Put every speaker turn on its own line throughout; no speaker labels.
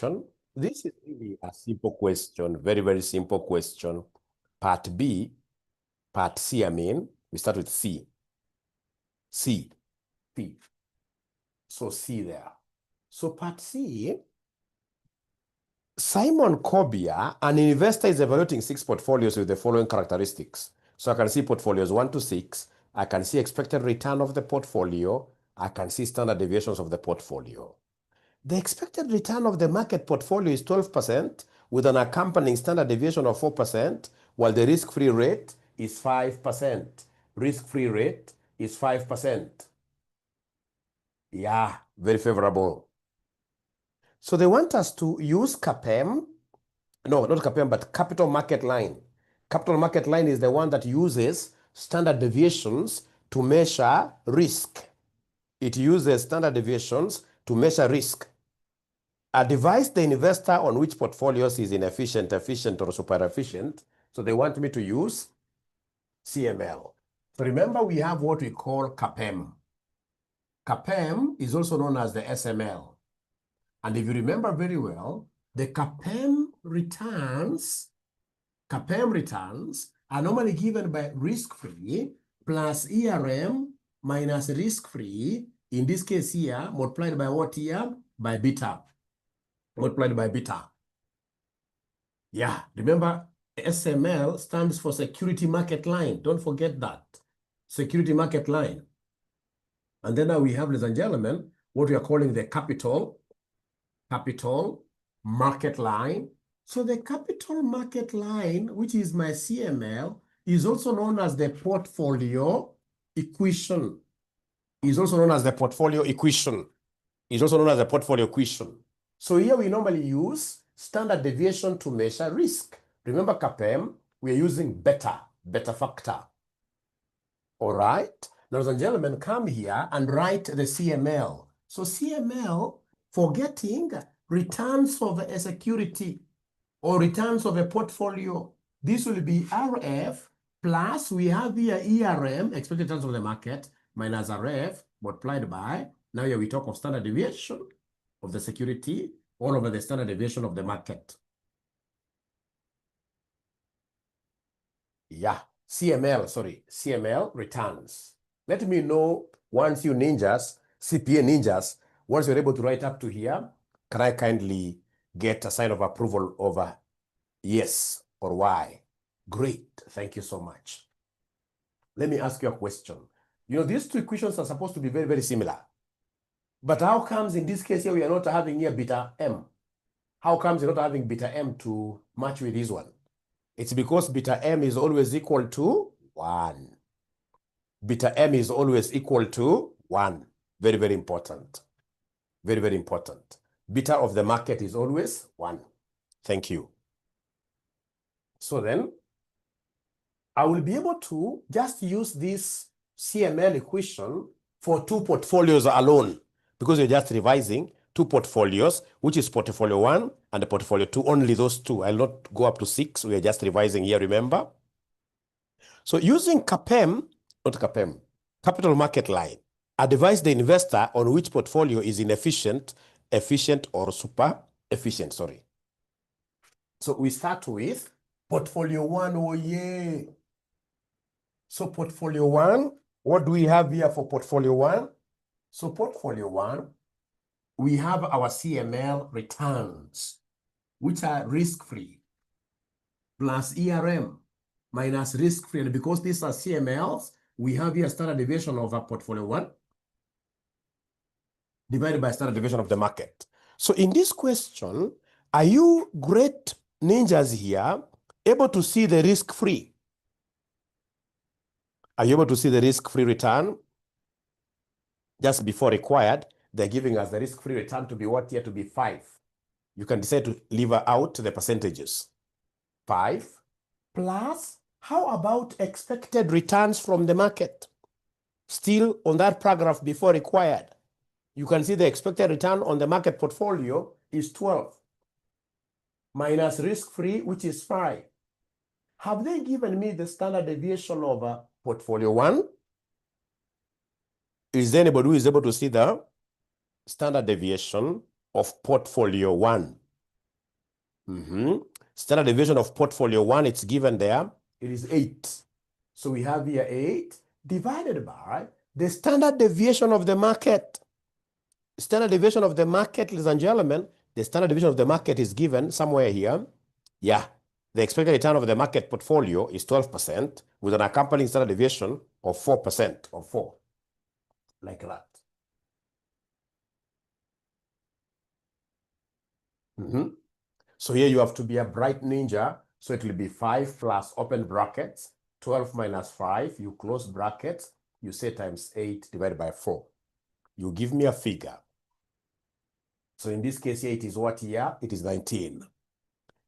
question. This is really a simple question, very, very simple question. Part C, I mean, we start with C. C. So C there. So part C, Simon Kobia, an investor, is evaluating 6 portfolios with the following characteristics. So I can see portfolios 1 to 6. I can see expected return of the portfolio. I can see standard deviations of the portfolio. The expected return of the market portfolio is 12% with an accompanying standard deviation of 4%, while the risk-free rate is 5%. Risk-free rate is 5%. Yeah, very favorable. So they want us to use CAPM. No, not CAPM, but capital market line. Capital market line is the one that uses standard deviations to measure risk. It uses standard deviations to measure risk. Advise the investor on which portfolios is inefficient, efficient, or super efficient. So they want me to use CML. So remember, we have what we call CAPM. CAPM is also known as the SML. And if you remember very well, the CAPM returns are normally given by risk-free plus ERM minus risk-free, in this case here, multiplied by what here? By beta. Multiplied by beta. Yeah, remember, SML stands for security market line. Don't forget that. Security market line. And then now we have, ladies and gentlemen, what we are calling the capital market line. So the capital market line, which is my CML, is also known as the portfolio equation. Is also known as the portfolio equation. So here we normally use standard deviation to measure risk. Remember CAPM, we are using beta factor. All right. Ladies and gentlemen, come here and write the CML. So CML, forgetting returns of a security or returns of a portfolio, this will be RF plus we have here ERM, expected returns of the market, minus RF multiplied by, now here we talk of standard deviation of the security all over the standard deviation of the market. Yeah, CML returns. Let me know once you ninjas, CPA ninjas, once you're able to write up to here, can I kindly get a sign of approval over yes or why? Great, thank you so much. Let me ask you a question. You know, these two equations are supposed to be very, very similar. But how comes in this case here we are not having here beta M? How comes you're not having beta M to match with this one? It's because beta M is always equal to 1. Beta M is always equal to 1. Very, very important. Very, very important. Beta of the market is always 1. Thank you. So then, I will be able to just use this CML equation for 2 portfolios alone, because you're just revising 2 portfolios, which is portfolio 1 and the portfolio 2, only those 2. I'll not go up to 6. We are just revising here, remember? So using CAPM, not CAPM, capital market line, advise the investor on which portfolio is inefficient, efficient, or super efficient, sorry. So we start with portfolio 1, oh yeah. So portfolio 1, what do we have here for portfolio 1? So portfolio 1, we have our CML returns, which are risk-free, plus ERM, minus risk-free. And because these are CMLs, we have here standard deviation of our portfolio 1, divided by standard deviation of the market. So in this question, are you great ninjas here able to see the risk-free? Are you able to see the risk-free return? Just before required, they're giving us the risk-free return to be what here? To be 5. You can decide to leave out the percentages. 5 plus, how about expected returns from the market? Still on that paragraph before required, you can see the expected return on the market portfolio is 12. Minus risk-free, which is 5. Have they given me the standard deviation of portfolio 1? Is there anybody who is able to see the standard deviation of portfolio 1? Standard deviation of portfolio 1, it's given there. It is 8. So we have here 8 divided by the standard deviation of the market. Standard deviation of the market, ladies and gentlemen, the standard deviation of the market is given somewhere here. Yeah, the expected return of the market portfolio is 12% with an accompanying standard deviation of 4%, or 4, like that. So here you have to be a bright ninja. So it will be 5 plus open brackets, 12 minus 5, you close brackets, you say times 8 divided by 4. You give me a figure. So in this case here, it is what here? It is 19.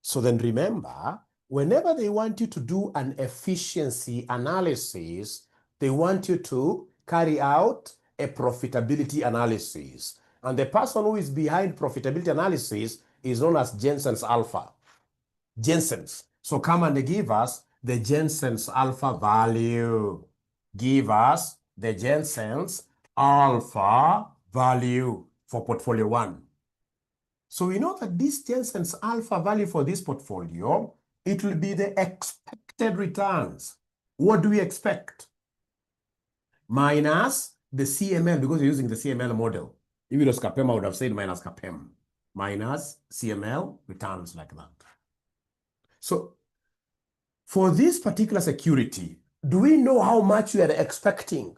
So then remember, whenever they want you to do an efficiency analysis, they want you to carry out a profitability analysis. And the person who is behind profitability analysis is known as Jensen's alpha. Jensen's. So come and give us the Jensen's alpha value. Give us the Jensen's alpha value for portfolio 1. So we know that this Jensen's alpha value for this portfolio, it will be the expected returns. What do we expect? Minus the CML, because you're using the CML model. If it was CAPEM, I would have said minus CAPEM. Minus CML returns like that. So for this particular security, do we know how much we are expecting?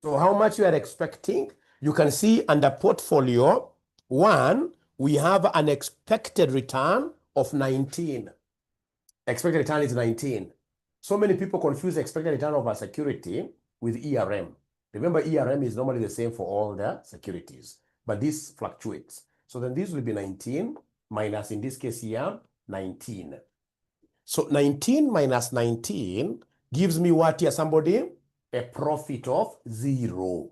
So how much you are expecting? You can see under portfolio 1, we have an expected return of 19. Expected return is 19. So many people confuse expected return of a security with ERM. Remember, ERM is normally the same for all the securities, but this fluctuates. So then this will be 19 minus, in this case here, 19. So 19 minus 19 gives me what here, somebody? A profit of 0.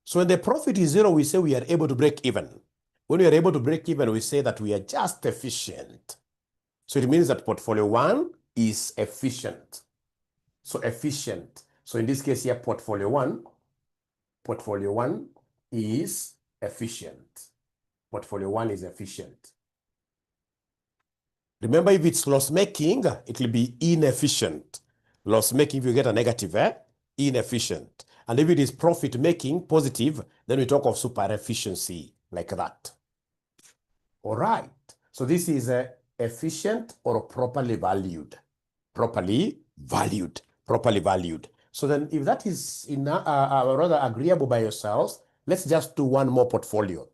So when the profit is 0, we say we are able to break even. When we are able to break even, we say that we are just efficient. So it means that portfolio 1 is efficient. So efficient. So in this case here, portfolio 1 is efficient. Portfolio 1 is efficient. Remember, if it's loss-making, it will be inefficient. Loss-making, if you get a negative, inefficient. And if it is profit-making, positive, then we talk of super efficiency, like that. All right. So this is efficient or properly valued. Properly valued. Properly valued. So then if that is rather agreeable by yourselves, let's just do one more portfolio,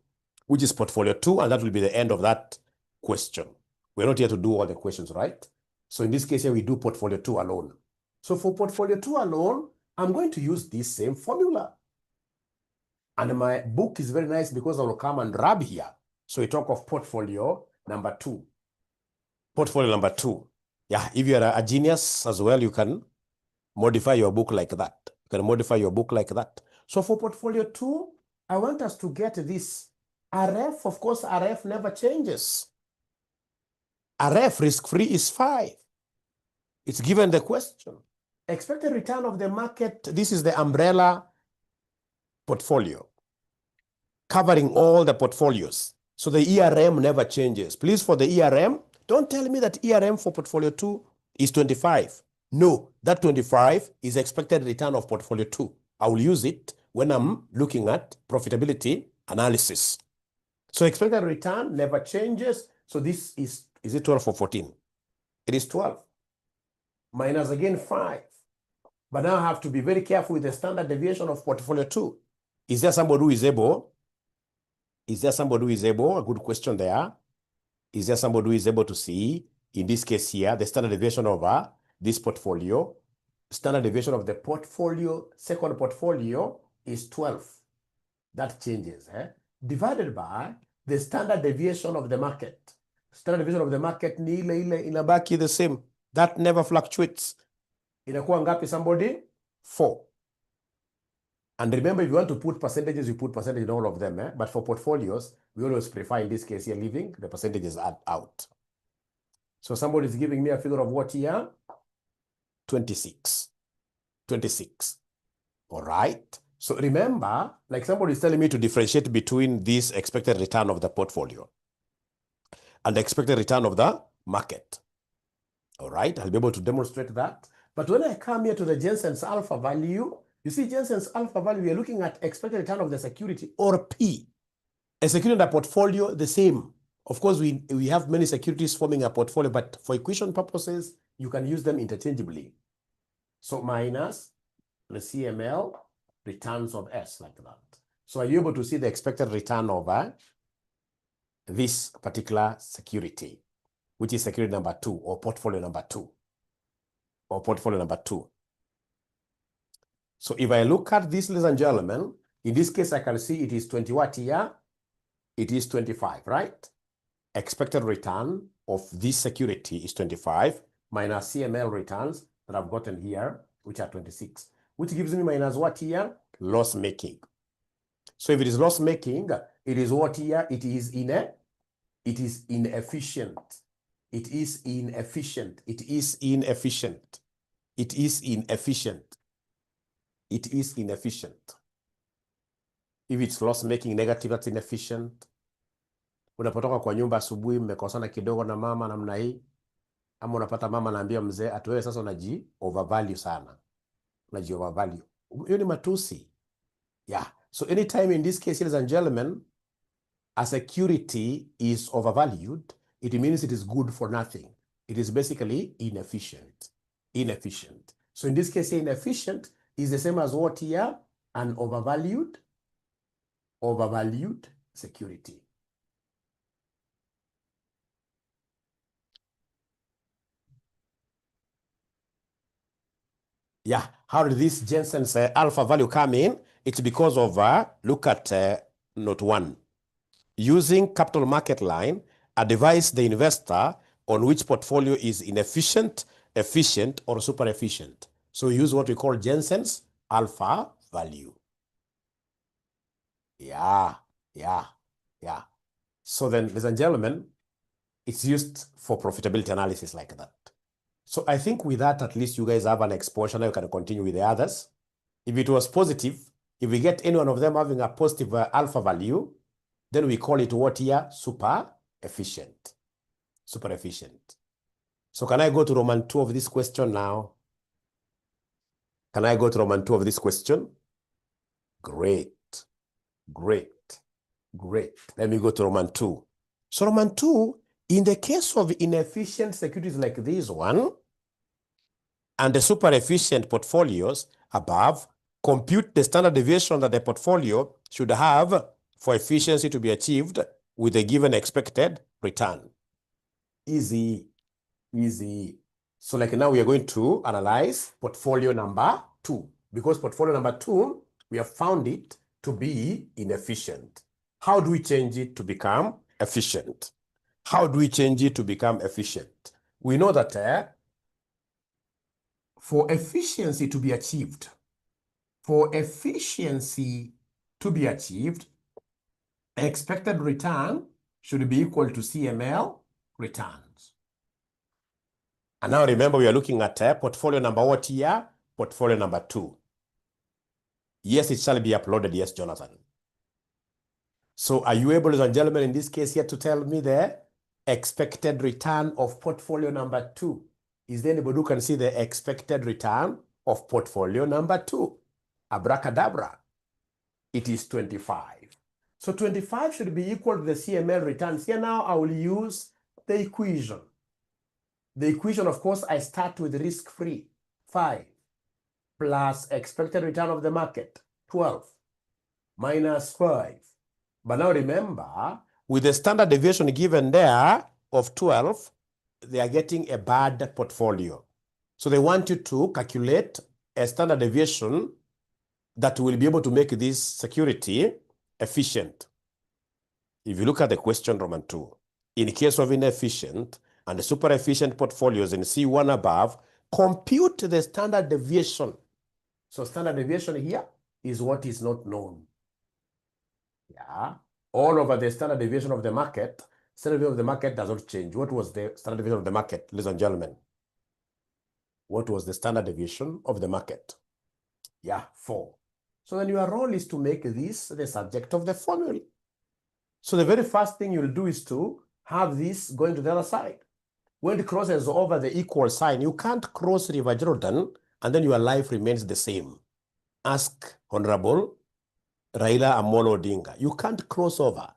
which is portfolio 2, and that will be the end of that question. We're not here to do all the questions, right? So in this case here, we do portfolio 2 alone. So for portfolio 2 alone, I'm going to use this same formula. And my book is very nice because I will come and rub here. So we talk of portfolio number 2. Portfolio number 2. Yeah, if you're a genius as well, you can modify your book like that. You can modify your book like that. So for portfolio 2, I want us to get this. RF, of course, RF never changes. RF risk-free is 5. It's given the question. Expected return of the market, this is the umbrella portfolio, covering all the portfolios. So the ERM never changes. Please, for the ERM, don't tell me that ERM for portfolio 2 is 25. No, that 25 is expected return of portfolio 2. I will use it when I'm looking at profitability analysis. So expected return never changes. So this is it 12 or 14? It is 12. Minus again 5. But now I have to be very careful with the standard deviation of portfolio 2. Is there somebody who is able? Is there somebody who is able? A good question there. Is there somebody who is able to see, in this case here, the standard deviation over this portfolio? Standard deviation of the portfolio, second portfolio, is 12. That changes. Divided by the standard deviation of the market. Standard deviation of the market ni ile inabaki the same. That never fluctuates. Inakuwa ngapi, somebody? 4. And remember, if you want to put percentages, you put percentage in all of them. But for portfolios, we always prefer, in this case here, leaving the percentages out. So somebody is giving me a figure of what here? 26. 26. All right. So remember, like somebody is telling me to differentiate between this expected return of the portfolio and the expected return of the market. All right, I'll be able to demonstrate that. But when I come here to the Jensen's alpha value, you see Jensen's alpha value, we are looking at expected return of the security, or P. A security in the portfolio, the same. Of course, we have many securities forming a portfolio, but for equation purposes, you can use them interchangeably. So minus the CML returns of S, like that. So are you able to see the expected return of this particular security, which is security number 2, or portfolio number 2, or portfolio number 2. So if I look at this, ladies and gentlemen, in this case, I can see it is 20 what here? It is 25, right? Expected return of this security is 25 minus CML returns that I've gotten here, which are 26, which gives me minus what here? Loss making. So if it is loss making, it is what here? It is inefficient. It is inefficient. It is inefficient. It is inefficient. It is inefficient. It is inefficient. If it's loss making negative, that's inefficient. Unapotoka kwa nyumba asubuhi, mmekosana kidogo na mama namna hii, ama unapata mama anaambia mzee ati wewe sasa unaji overvalue sana. Unaji overvalue. Hiyo ni matusi. Yeah. So anytime in this case, ladies and gentlemen, a security is overvalued, it means it is good for nothing. It is basically inefficient. Inefficient. So in this case, inefficient is the same as what here? An overvalued security. Yeah, how did this Jensen's alpha value come in? It's because of, look at note 1. Using capital market line, advise the investor on which portfolio is inefficient, efficient, or super efficient. So use what we call Jensen's alpha value. Yeah. So then, ladies and gentlemen, it's used for profitability analysis like that. So I think with that, at least you guys have an exposure. Now you can continue with the others. If it was positive, if we get any one of them having a positive alpha value, then we call it what here? Super efficient. Super efficient. So can I go to Roman 2 of this question now? Can I go to Roman 2 of this question? Great. Let me go to Roman 2. So Roman 2, in the case of inefficient securities like this one, and the super efficient portfolios above, compute the standard deviation that the portfolio should have for efficiency to be achieved with a given expected return. Easy. So like now we are going to analyze portfolio number 2, because portfolio number 2, we have found it to be inefficient. How do we change it to become efficient? How do we change it to become efficient? We know that for efficiency to be achieved, expected return should be equal to CML returns. And now remember, we are looking at portfolio number what here? Portfolio number 2. Yes, it shall be uploaded. Yes, Jonathan. So are you able, ladies and gentlemen, in this case here to tell me the expected return of portfolio number 2? Is there anybody who can see the expected return of portfolio number 2? Abracadabra. It is 25. So 25 should be equal to the CML returns. Here now I will use the equation. The equation, of course, I start with risk-free, 5, plus expected return of the market, 12, minus 5. But now remember, with the standard deviation given there of 12, they are getting a bad portfolio. So they want you to calculate a standard deviation that will be able to make this security efficient. If you look at the question, Roman 2, in case of inefficient and the super efficient portfolios in C1 above, compute the standard deviation. So standard deviation here is what is not known. Yeah. All over the standard deviation of the market, standard deviation of the market does not change. What was the standard deviation of the market, ladies and gentlemen? What was the standard deviation of the market? Yeah, 4. So then your role is to make this the subject of the formula. So the very first thing you'll do is to have this going to the other side. When it crosses over the equal sign, you can't cross River Jordan and then your life remains the same. Ask Honorable Raila Amolo Odinga. You can't cross over.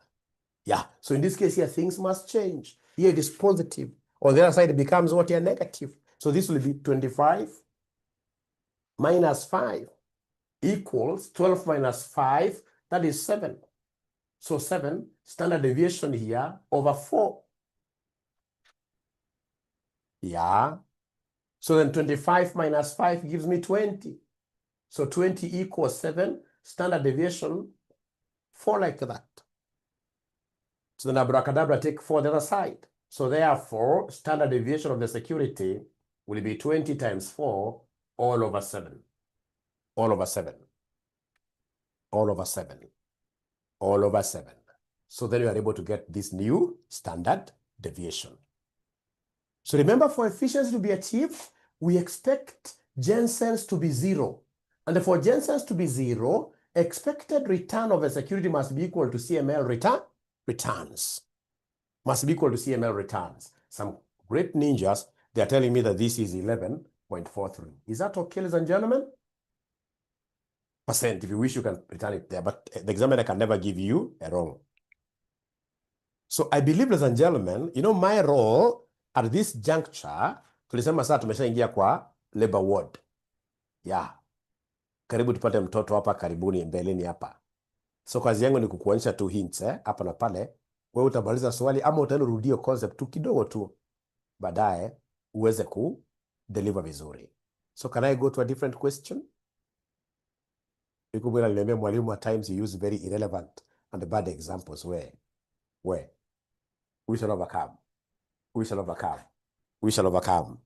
Yeah. So in this case here, things must change. Here it is positive. On the other side, it becomes what here negative. So this will be 25 minus 5 equals 12 minus 5. That is 7. So 7, standard deviation here, over 4. Yeah. So then 25 minus 5 gives me 20. So 20 equals 7, standard deviation, 4 like that. So then abracadabra, take 4 the other side. So therefore, standard deviation of the security will be 20 times 4 all over 7. All over 7. All over 7. All over 7. So then you are able to get this new standard deviation. So remember, for efficiency to be achieved, we expect Jensen's to be 0. And for Jensen's to be 0, expected return of a security must be equal to CML returns. Must be equal to CML returns. Some great ninjas, they are telling me that this is 11.43. Is that okay, ladies and gentlemen? Percent, if you wish, you can return it there, but the examiner can never give you a wrong. So I believe, ladies and gentlemen, you know, my role at this juncture, tulisema sasa tumeshaingia kwa labor ward. Yeah. Karibu tupate mtoto hapa karibuni mbeleni hapa. So kazi yangu ni kukuonyesha tu hints hapa na pale. Wewe utabaliza swali ama utaenda rudio concept tu kidogo tu. Baadaye uweze ku deliver vizuri. So can I go to a different question? Nikumbuka nilimwambia mwalimu at times you use very irrelevant and bad examples where we shall overcome. We shall overcome. We shall overcome.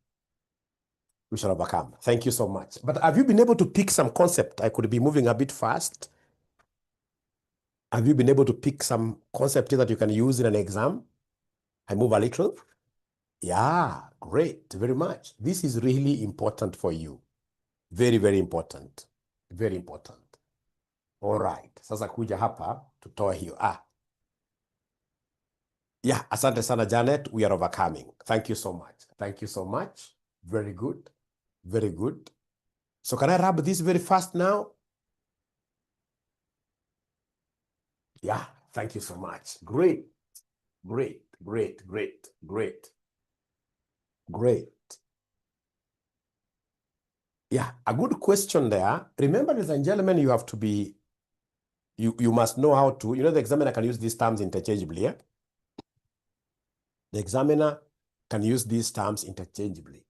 We shall overcome. Thank you so much. But have you been able to pick some concept? I could be moving a bit fast. Have you been able to pick some concept that you can use in an exam? I move a little. Yeah, great. Very much. This is really important for you. Very, very important. Very important. All right. Sasa kuja hapa, tutoa hiyo. Yeah, asante sana Janet. We are overcoming. Thank you so much. Thank you so much. Very good. Very good. So can I rub this very fast now? Yeah, thank you so much. Great. Great, great, great, great. Great. Yeah, a good question there. Remember, ladies and gentlemen, you have to be, you must know how to, the examiner can use these terms interchangeably. Yeah? The examiner can use these terms interchangeably.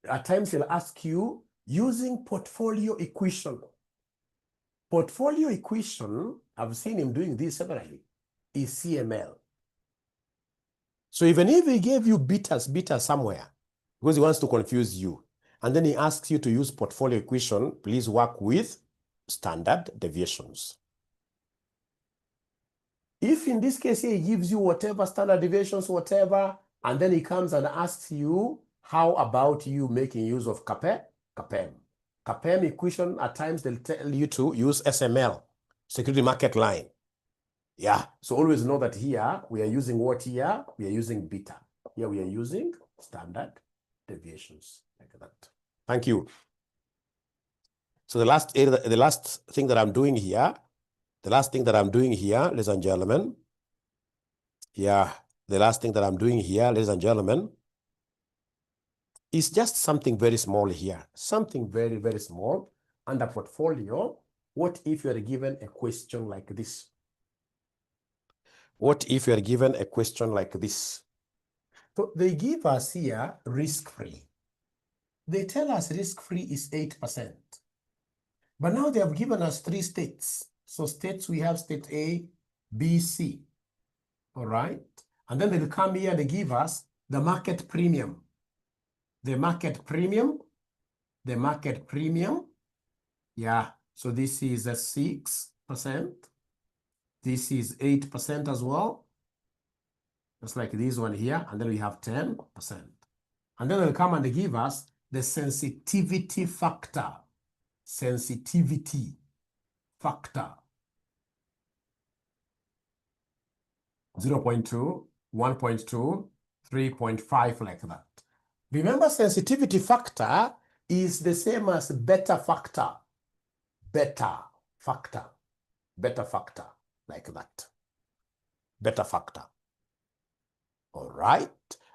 At times he'll ask you using portfolio equation. Portfolio equation, I've seen him doing this severally, is CML. So even if he gave you beta somewhere, because he wants to confuse you, and then he asks you to use portfolio equation, please work with standard deviations. If in this case he gives you whatever standard deviations, whatever, and then he comes and asks you, how about you making use of CAPEM? CAPEM equation, at times they'll tell you to use SML, security market line. Yeah, so always know that here we are using what here? We are using beta. Here we are using standard deviations like that. Thank you. So the last thing that I'm doing here, ladies and gentlemen, is just something very small here. Something very, very small. Under portfolio, what if you are given a question like this? What if you are given a question like this? So they give us here risk-free. They tell us risk-free is 8%. But now they have given us 3 states. So states, we have state A, B, C. All right. And then they'll come here, they give us the market premium. The market premium. Yeah. So this is a 6%. This is 8% as well. Just like this one here. And then we have 10%. And then they'll come and they give us the sensitivity factor. Sensitivity. factor. 0.2, 1.2, 3.5, like that. Remember, sensitivity factor is the same as beta factor. Beta factor. Beta factor, like that. Beta factor. All right.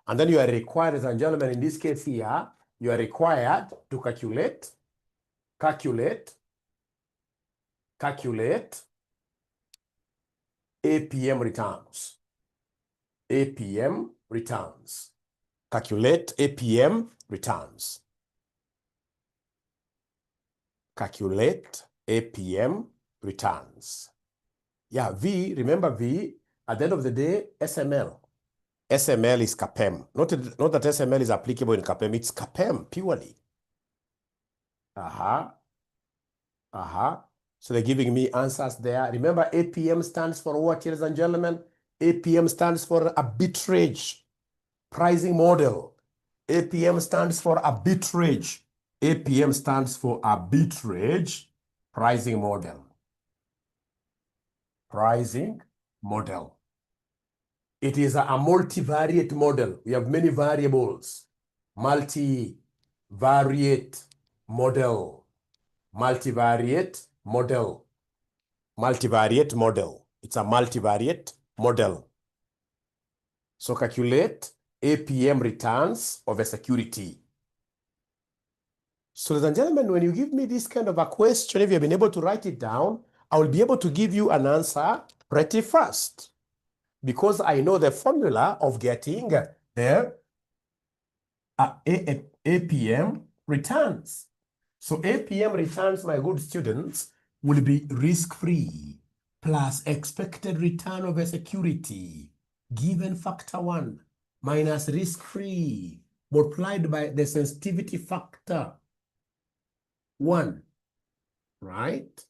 And then you are required, ladies and gentlemen, in this case here, you are required to calculate APM returns. APM returns. Calculate APM returns. Calculate APM returns. Yeah, V, remember V, at the end of the day, SML. SML is CAPM. Not that SML is applicable in CAPM, it's CAPM purely. So they're giving me answers there. Remember, APM stands for what, ladies and gentlemen? APM stands for arbitrage pricing model. APM stands for arbitrage. APM stands for arbitrage pricing model. Pricing model. It is a multivariate model. We have many variables. Multivariate model. Multivariate model. Multivariate model. It's a multivariate model. So calculate APM returns of a security. So, ladies and gentlemen, when you give me this kind of a question, if you've been able to write it down, I will be able to give you an answer pretty fast, because I know the formula of getting the APM returns. So APM returns, my good students, will be risk-free plus expected return of a security given factor 1 minus risk-free multiplied by the sensitivity factor 1, right?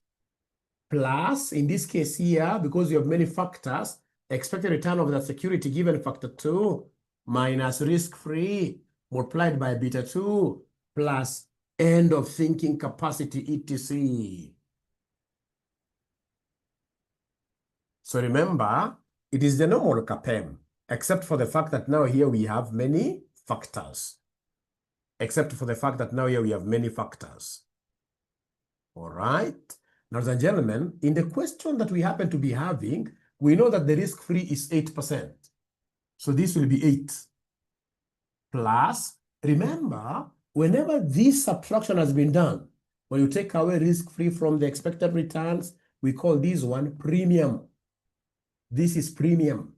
Plus, in this case here, because you have many factors, expected return of the security given factor 2 minus risk-free multiplied by beta 2 plus end of thinking capacity, etc. So remember, it is the normal CAPM, except for the fact that now here we have many factors. Except for the fact that now here we have many factors. All right. Now, ladies and gentlemen, in the question that we happen to be having, we know that the risk-free is 8%. So this will be 8. Plus, remember, whenever this subtraction has been done, when you take away risk-free from the expected returns, we call this one premium. This is premium.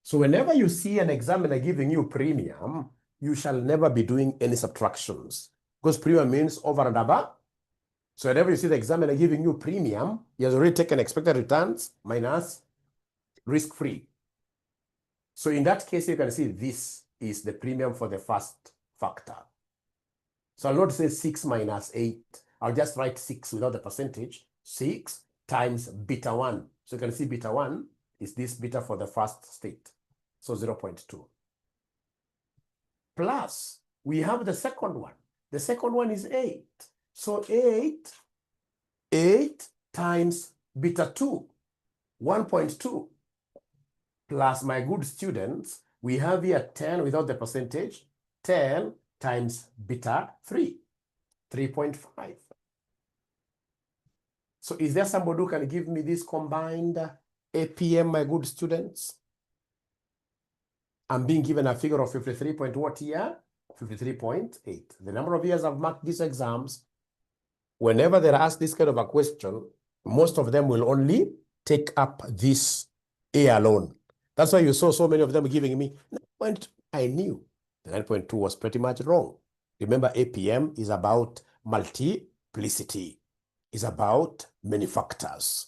So whenever you see an examiner giving you premium, you shall never be doing any subtractions, because premium means over and above. So whenever you see the examiner giving you premium, he has already taken expected returns minus risk-free. So in that case, you can see this is the premium for the first factor. So I'll not say 6 minus 8. I'll just write 6 without the percentage. 6 times beta 1. So you can see beta 1 is this beta for the first state. So 0.2. Plus, we have the second one. The second one is 8. So 8 times beta 2, 1.2. Plus, my good students, we have here 10 without the percentage. 10 times beta 3, 3.5. So is there somebody who can give me this combined APM, my good students? I'm being given a figure of 53 point what here? 53.8. The number of years I've marked these exams, whenever they're asked this kind of a question, most of them will only take up this A alone. That's why you saw so many of them giving me 9.2. I knew the 9.2 was pretty much wrong. Remember, APM is about multiplicity. It's about many factors.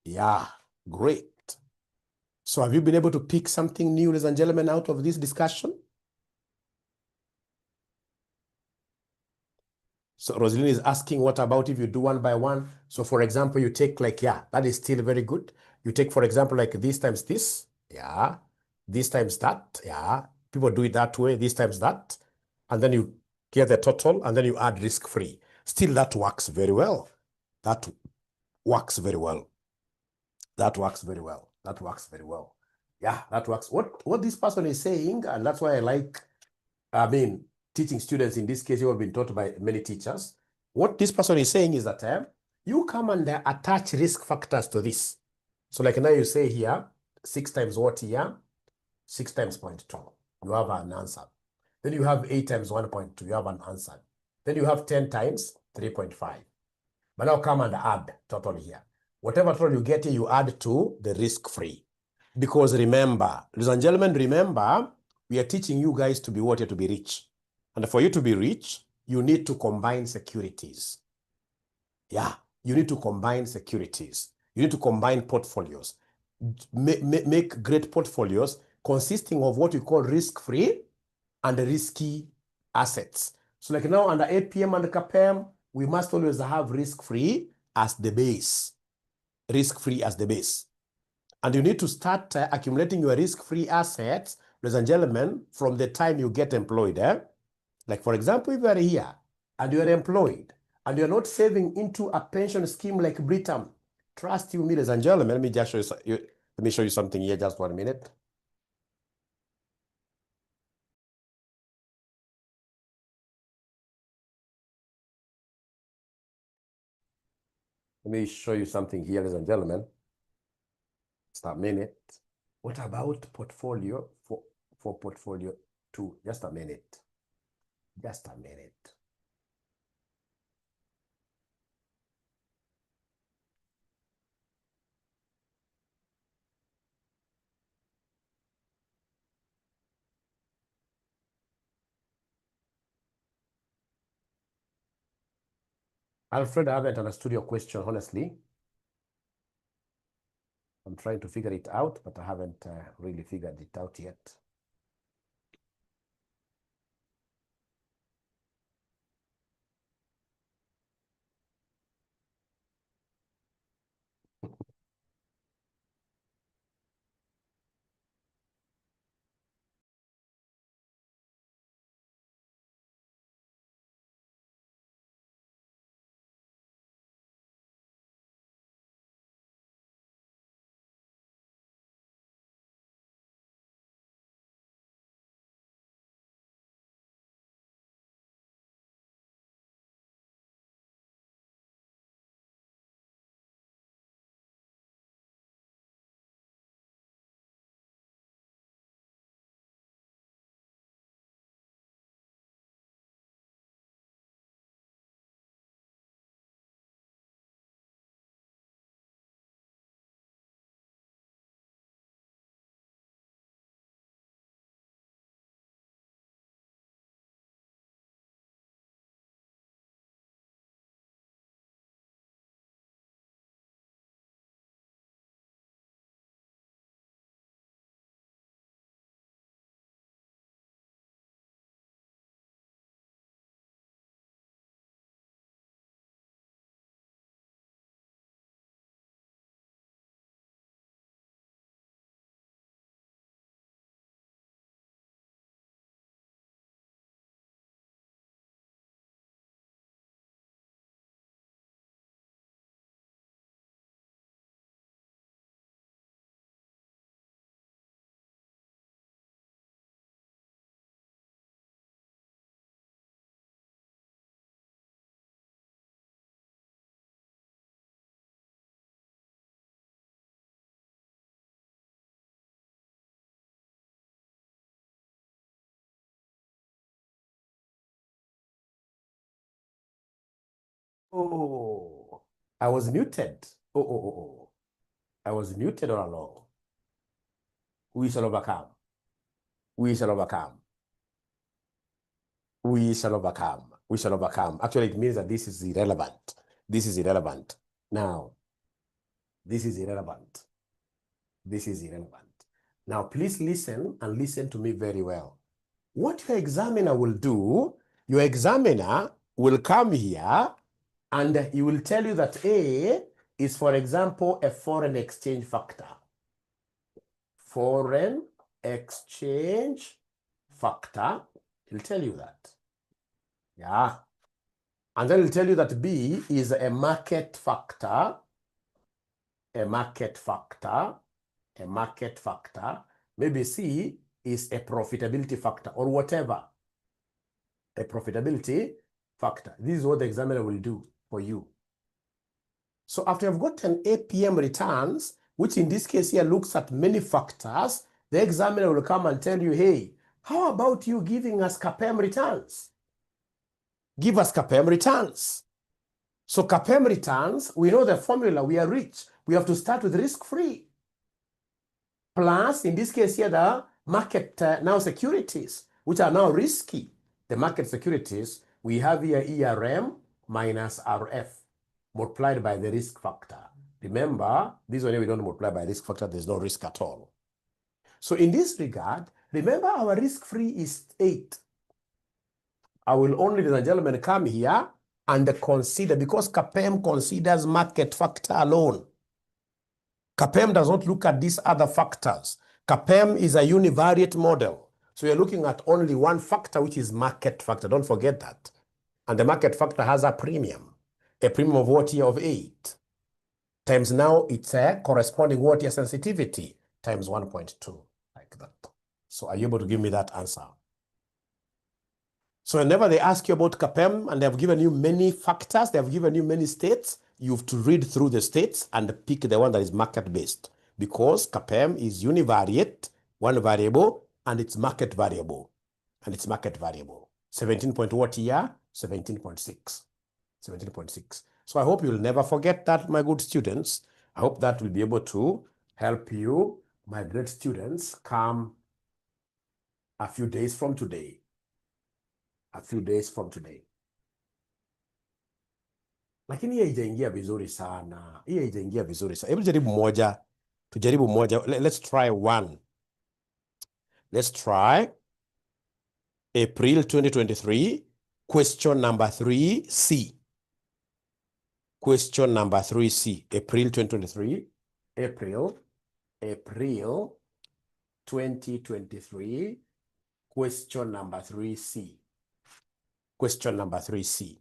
Yeah, great. So have you been able to pick something new, ladies and gentlemen, out of this discussion? So Rosaline is asking, what about if you do one by one? So for example, you take like, yeah, that is still very good. You take, for example, like this times this, yeah, this times that, yeah. People do it that way, this times that. And then you get the total, and then you add risk-free. Still, that works very well. That works very well. That works very well. That works very well. Yeah, that works. What this person is saying, and that's why I like, teaching students, in this case, you have been taught by many teachers. What this person is saying is that you come and attach risk factors to this. So like now you say here, 6 times what here? 6 times 0.2. You have an answer. Then you have 8 times 1.2. You have an answer. Then you have 10 times 3.5. But now come and add total here. Whatever total you get here, you add to the risk-free. Because remember, ladies and gentlemen, remember, we are teaching you guys to be what? To be rich. And for you to be rich, you need to combine securities. Yeah, you need to combine securities. You need to combine portfolios. Make great portfolios consisting of what we call risk-free and risky assets. So like now under APM and CAPM, we must always have risk-free as the base. Risk-free as the base. And you need to start accumulating your risk-free assets, ladies and gentlemen, from the time you get employed. Like for example, if you are here and you are employed and you're not saving into a pension scheme like Britam, trust you me, ladies and gentlemen, let me just show you, let me show you something here, just 1 minute. Let me show you something here, ladies and gentlemen. Just a minute. What about portfolio for portfolio 2? Just a minute. Just a minute. Alfred, I haven't understood your question, honestly. I'm trying to figure it out, but I haven't really figured it out yet. Oh, I was muted. Oh. I was muted all along. We shall overcome. We shall overcome. We shall overcome. We shall overcome. Actually, it means that this is irrelevant. This is irrelevant. Now, this is irrelevant. This is irrelevant. Now, please listen and listen to me very well. What your examiner will do, your examiner will come here and he will tell you that A is, for example, a foreign exchange factor. Foreign exchange factor. He'll tell you that. Yeah. And then it'll tell you that B is a market factor, a market factor, a market factor. Maybe C is a profitability factor or whatever. A profitability factor. This is what the examiner will do for you. So after you've gotten APM returns, which in this case here looks at many factors, the examiner will come and tell you, hey, how about you giving us CAPM returns? Give us CAPM returns. So CAPM returns, we know the formula, we are rich. We have to start with risk-free. Plus, in this case here, the market now securities, which are now risky. The market securities, we have here ERM minus RF multiplied by the risk factor. Remember, this one we don't multiply by risk factor, there's no risk at all. So in this regard, remember our risk-free is 8. I will only, ladies and gentlemen, come here and consider, because CAPM considers market factor alone. CAPM does not look at these other factors. CAPM is a univariate model. So you're looking at only one factor, which is market factor. Don't forget that. And the market factor has a premium. A premium of what year of 8. Times now it's a corresponding what year sensitivity times 1.2, like that. So are you able to give me that answer? So whenever they ask you about CAPM and they have given you many factors, they have given you many states, you have to read through the states and pick the one that is market-based, because CAPM is univariate, one variable, and it's market variable. And it's market variable. 17 point what year? 17.6. 17.6. So I hope you'll never forget that, my good students. I hope that will be able to help you, my great students, come a few days from today. A few days from today. Lakini hii haijaingia vizuri sana. Hii haijaingia vizuri sana. Hebu jaribu moja. Tujaribu moja. Let's try one. Let's try April 2023, question number 3C. Question number 3C. April 2023. April 2023. Question number 3C. Question number 3C.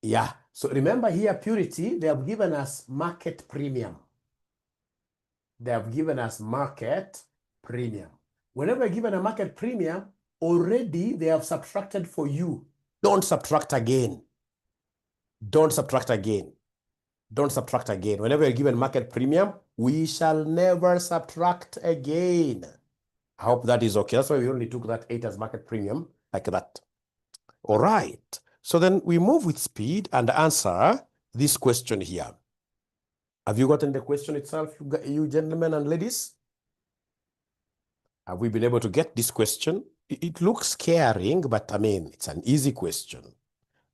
Yeah. So remember here, Purity, they have given us market premium. They have given us market premium. Whenever you're given a market premium, already they have subtracted for you. Don't subtract again. Don't subtract again. Don't subtract again. Whenever you're given market premium, we shall never subtract again. I hope that is okay. That's why we only took that 8 as market premium, like that. All right. So then we move with speed and answer this question here. Have you gotten the question itself, you gentlemen and ladies? Have we been able to get this question? It looks scaring, but I mean, it's an easy question.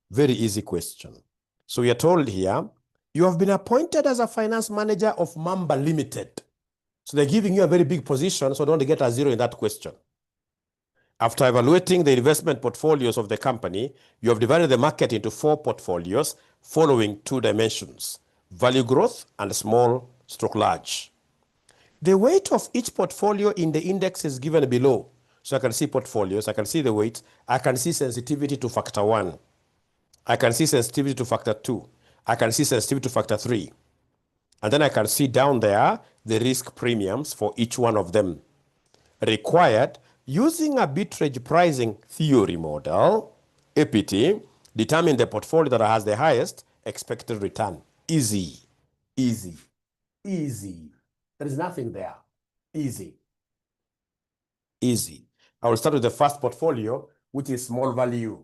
Very easy question. So we are told here, you have been appointed as a finance manager of Mamba Limited. So they're giving you a very big position, so don't get a 0 in that question. After evaluating the investment portfolios of the company, you have divided the market into 4 portfolios following 2 dimensions: value growth and small/large. The weight of each portfolio in the index is given below. So I can see portfolios, I can see the weight, I can see sensitivity to factor 1. I can see sensitivity to factor 2. I can see sensitivity to factor 3. And then I can see down there the risk premiums for each one of them. Required, using a arbitrage pricing theory model, APT, determine the portfolio that has the highest expected return. Easy, easy, easy. There is nothing there. Easy, easy. I will start with the first portfolio, which is small value.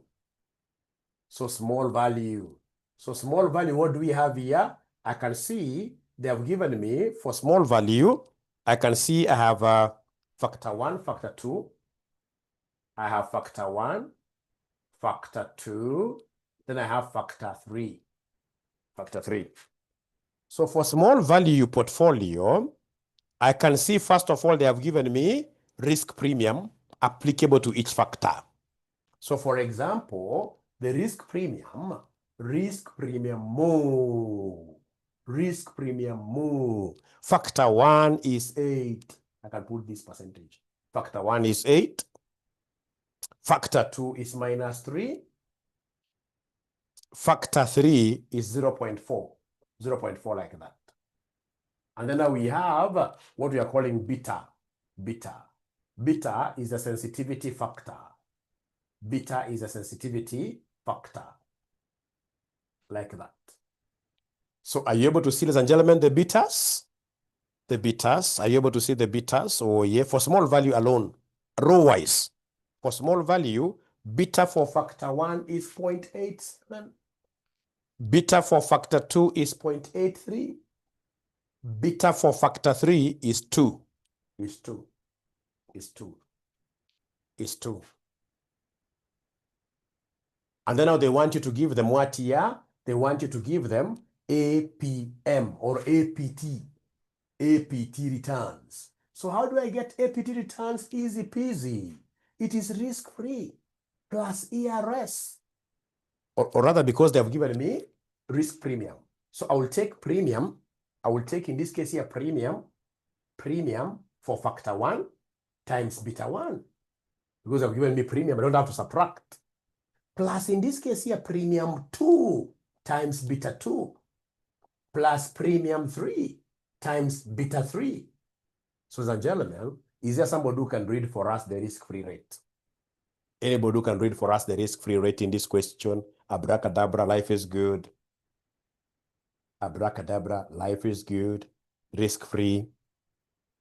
So small value. So small value, what do we have here? I can see they have given me for small value. I can see I have factor 1, factor 2. I have factor 1, factor 2. Then I have factor 3. Factor 3. So for small value portfolio, I can see first of all they have given me risk premium applicable to each factor. So for example, the risk premium more. Factor 1 is 8. I can put this percentage. Factor 1 is 8. Factor 2 is minus 3. Factor 3 is 0.4. 0.4 like that. And then now we have what we are calling beta. Beta. Beta is a sensitivity factor. Beta is a sensitivity factor. Like that. So are you able to see, ladies and gentlemen, the betas? The betas. Are you able to see the betas? Oh yeah, for small value alone, row-wise. For small value, beta for factor 1 is 0.87. Beta for factor 2 is 0.83. Beta for factor 3 is 2. Is 2. Is 2. Is 2. And then now they want you to give them what here? They want you to give them APM or APT. APT returns. So how do I get APT returns? Easy peasy. It is risk-free plus ERS. Or rather, because they have given me risk premium. So I will take premium. I will take, in this case here, premium for factor 1 times beta 1. Because they've given me premium, I don't have to subtract. Plus, in this case here, premium 2 times beta 2. Plus premium 3 times beta 3. So, ladies and gentlemen, is there somebody who can read for us the risk-free rate? Anybody who can read for us the risk-free rate in this question? Abracadabra, life is good. Abracadabra, life is good. Risk-free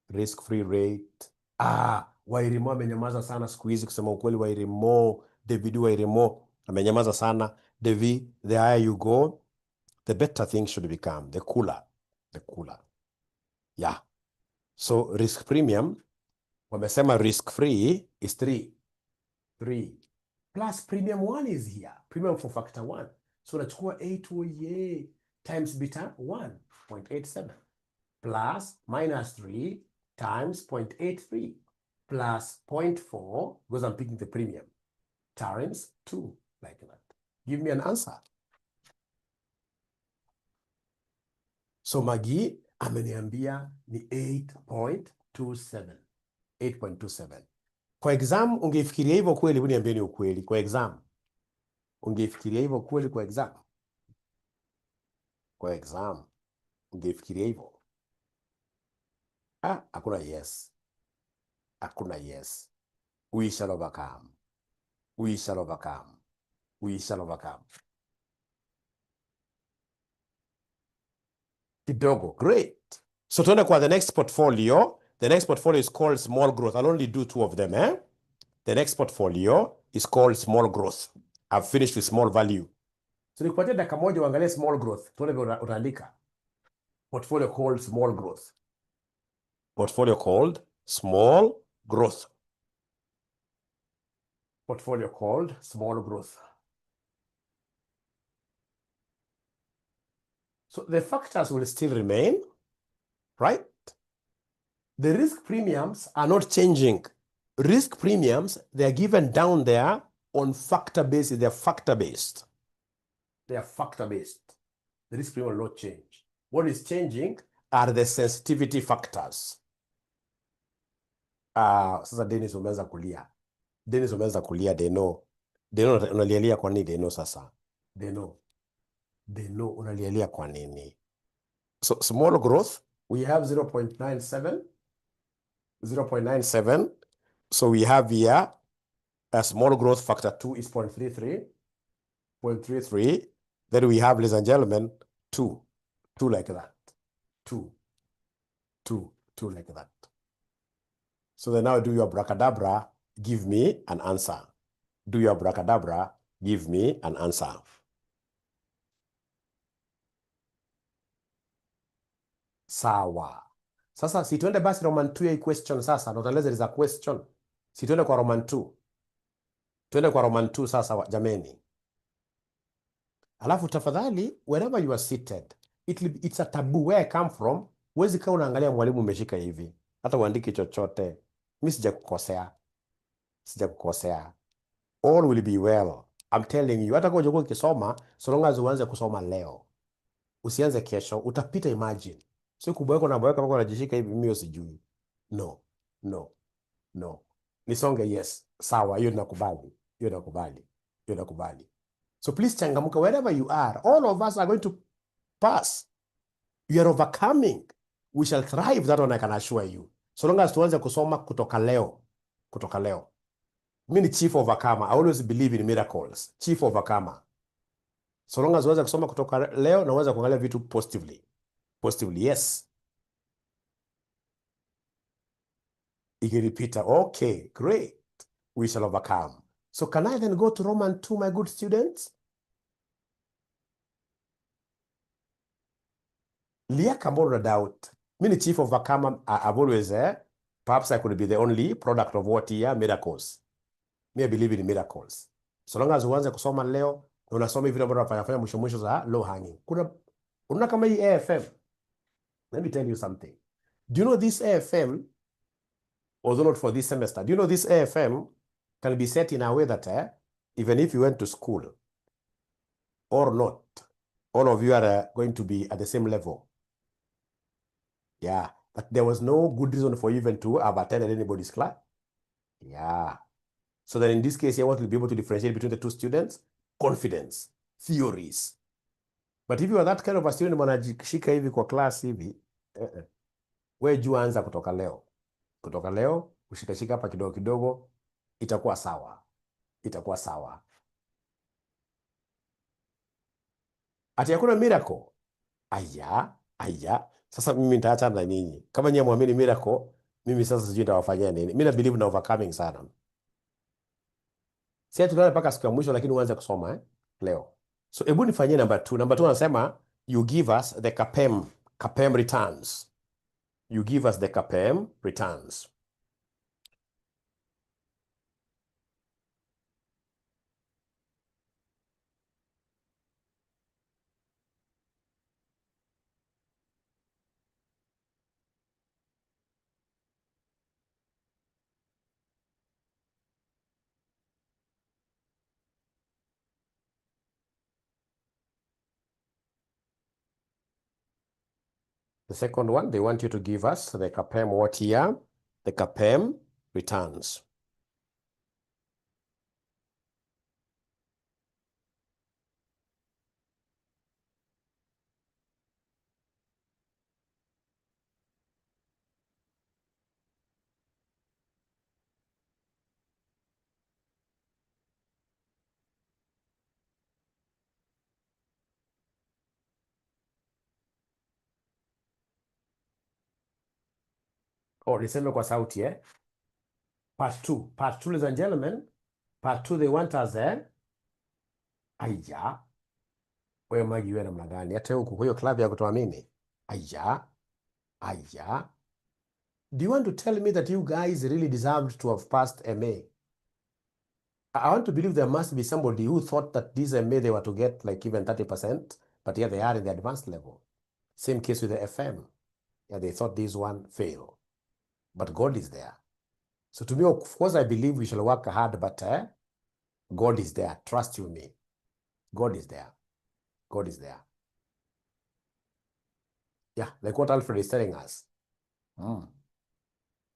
rate. Wairimo amenyamaza sana siku hizi, kusema ukweli. Wairimo, David Wairimo amenyamaza sana. David, the higher you go, the better things should become. The cooler. Yeah. So risk premium, wamesema risk free is 3. Plus premium 1 is here. Premium for factor 1. So nachukua 8 times beta 1.87 plus minus 3 times 0.83 plus 0.4, because I'm picking the premium, times 2, like that. Give me an answer. So Magi ameniambia ni 8.27. 8.27. Kwa exam ungefikiria hivyo kweli? Niambie ni ukweli. Kwa exam ungefikiria hivyo kweli? Kwa exam ungefikiria hivyo? Hakuna yes. Hakuna yes. We shall overcome. We shall overcome. We shall overcome. Kidogo. Great. So tuende kwa the next portfolio. The next portfolio is called small growth. I'll only do 2 of them. The next portfolio is called small growth. I've finished with small value. So nikupatia dakika moja uangalie small growth. Tuone utaandika. Portfolio called small growth. Portfolio called small growth. Portfolio called small growth. So the factors will still remain, right? The risk premiums are not changing. Risk premiums, they're given down there on factor basis. They're factor-based. They are factor-based. The risk premium will not change. What is changing are the sensitivity factors. Sasa Dennis umeanza kulia. Deno unalialia kwa nini Deno sasa? Deno unalialia kwa nini? So small growth, we have 0.97. 0.97. So we have here a small growth factor 2 is 0.33. 0.33. Then we have, ladies and gentlemen, 2 like that. 2 like that. So then now do your abracadabra, give me an answer. Do your abracadabra, give me an answer. Sawa. Sasa si tuende basi Roman 2 ya question sasa. Notaleza is a question. Si tuende kwa Roman 2. Tuende kwa Roman 2 sasa jameni. Alafu tafadhali, wherever you are seated, it's a taboo. Where I come from, huwezi kaa unaangalia mwalimu umeshika hivi. Hata uandiki chochote. Mimi sijakukosea. All will be well. I'm telling you. Hata kwa ujoko ukisoma, so long as uanze kusoma leo. Usianze kesho, utapita imagine. So kuboeka na boeka kama unajishika hivi, mimi sijui. No. Nisonge yes. Sawa, hiyo ninakubali. Hiyo nakubali. Hiyo nakubali. So please changamuka wherever you are. All of us are going to pass. You are overcoming. We shall thrive, that one I can assure you. So long as tuanze kusoma kutoka leo. Kutoka leo. Mimi ni chief overcomer. I always believe in miracles. Chief overcomer. So long as uweze kusoma kutoka leo na uweze kuangalia vitu positively. Positively, yes. Ikiripita, okay, great. We shall overcome. So can I then go to Roman 2, my good students? Liaka more doubt. Mini chief overcomer, I've always, perhaps I could be the only product of what here, miracles. Me, I believe in miracles. So long as uanze kusoma leo, na unasoma hivi ambavyo unafanya mwisho za low hanging. Unaona kama hii AFM. Let me tell you something. Do you know this AFM, although not for this semester, do you know this AFM can be set in a way that even if you went to school or not, all of you are going to be at the same level. Yeah, but there was no good reason for you even to have attended anybody's class. Yeah. So then in this case, here, what will be able to differentiate between the two students? Confidence, theories. But if you are that kind of a student, mwanajishika hivi kwa class hivi, we juu anza kutoka leo. Kutoka leo, ushikashika hapa kidogo kidogo, itakuwa sawa. Itakuwa sawa. Ati hakuna miracle. Aya. Sasa mimi nitaacha na ninyi. Kama nyinyi muamini miracle, mimi sasa sijui nitawafanyia nini. Mimi na believe na overcoming sana. Sasa tunaenda mpaka siku ya mwisho lakini uanze kusoma leo. So hebu nifanyie number 2. Number 2 anasema you give us the CAPM returns. You give us the CAPM returns. The second one, they want you to give us the CAPM what here? The CAPM returns. Oh, niseme kwa sauti Part 2. Part 2, ladies and gentlemen. Part 2, they want us Aya. Wewe Magi wewe namna gani? Hata huku kwa hiyo club ya kutoa mimi. Aya. Do you want to tell me that you guys really deserved to have passed MA? I want to believe there must be somebody who thought that this MA they were to get like even 30%, but here they are in the advanced level. Same case with the FM. Yeah, they thought this one failed. But God is there. So to me, of course, I believe we shall work hard, but God is there. Trust you me. God is there. God is there. Yeah, like what Alfred is telling us.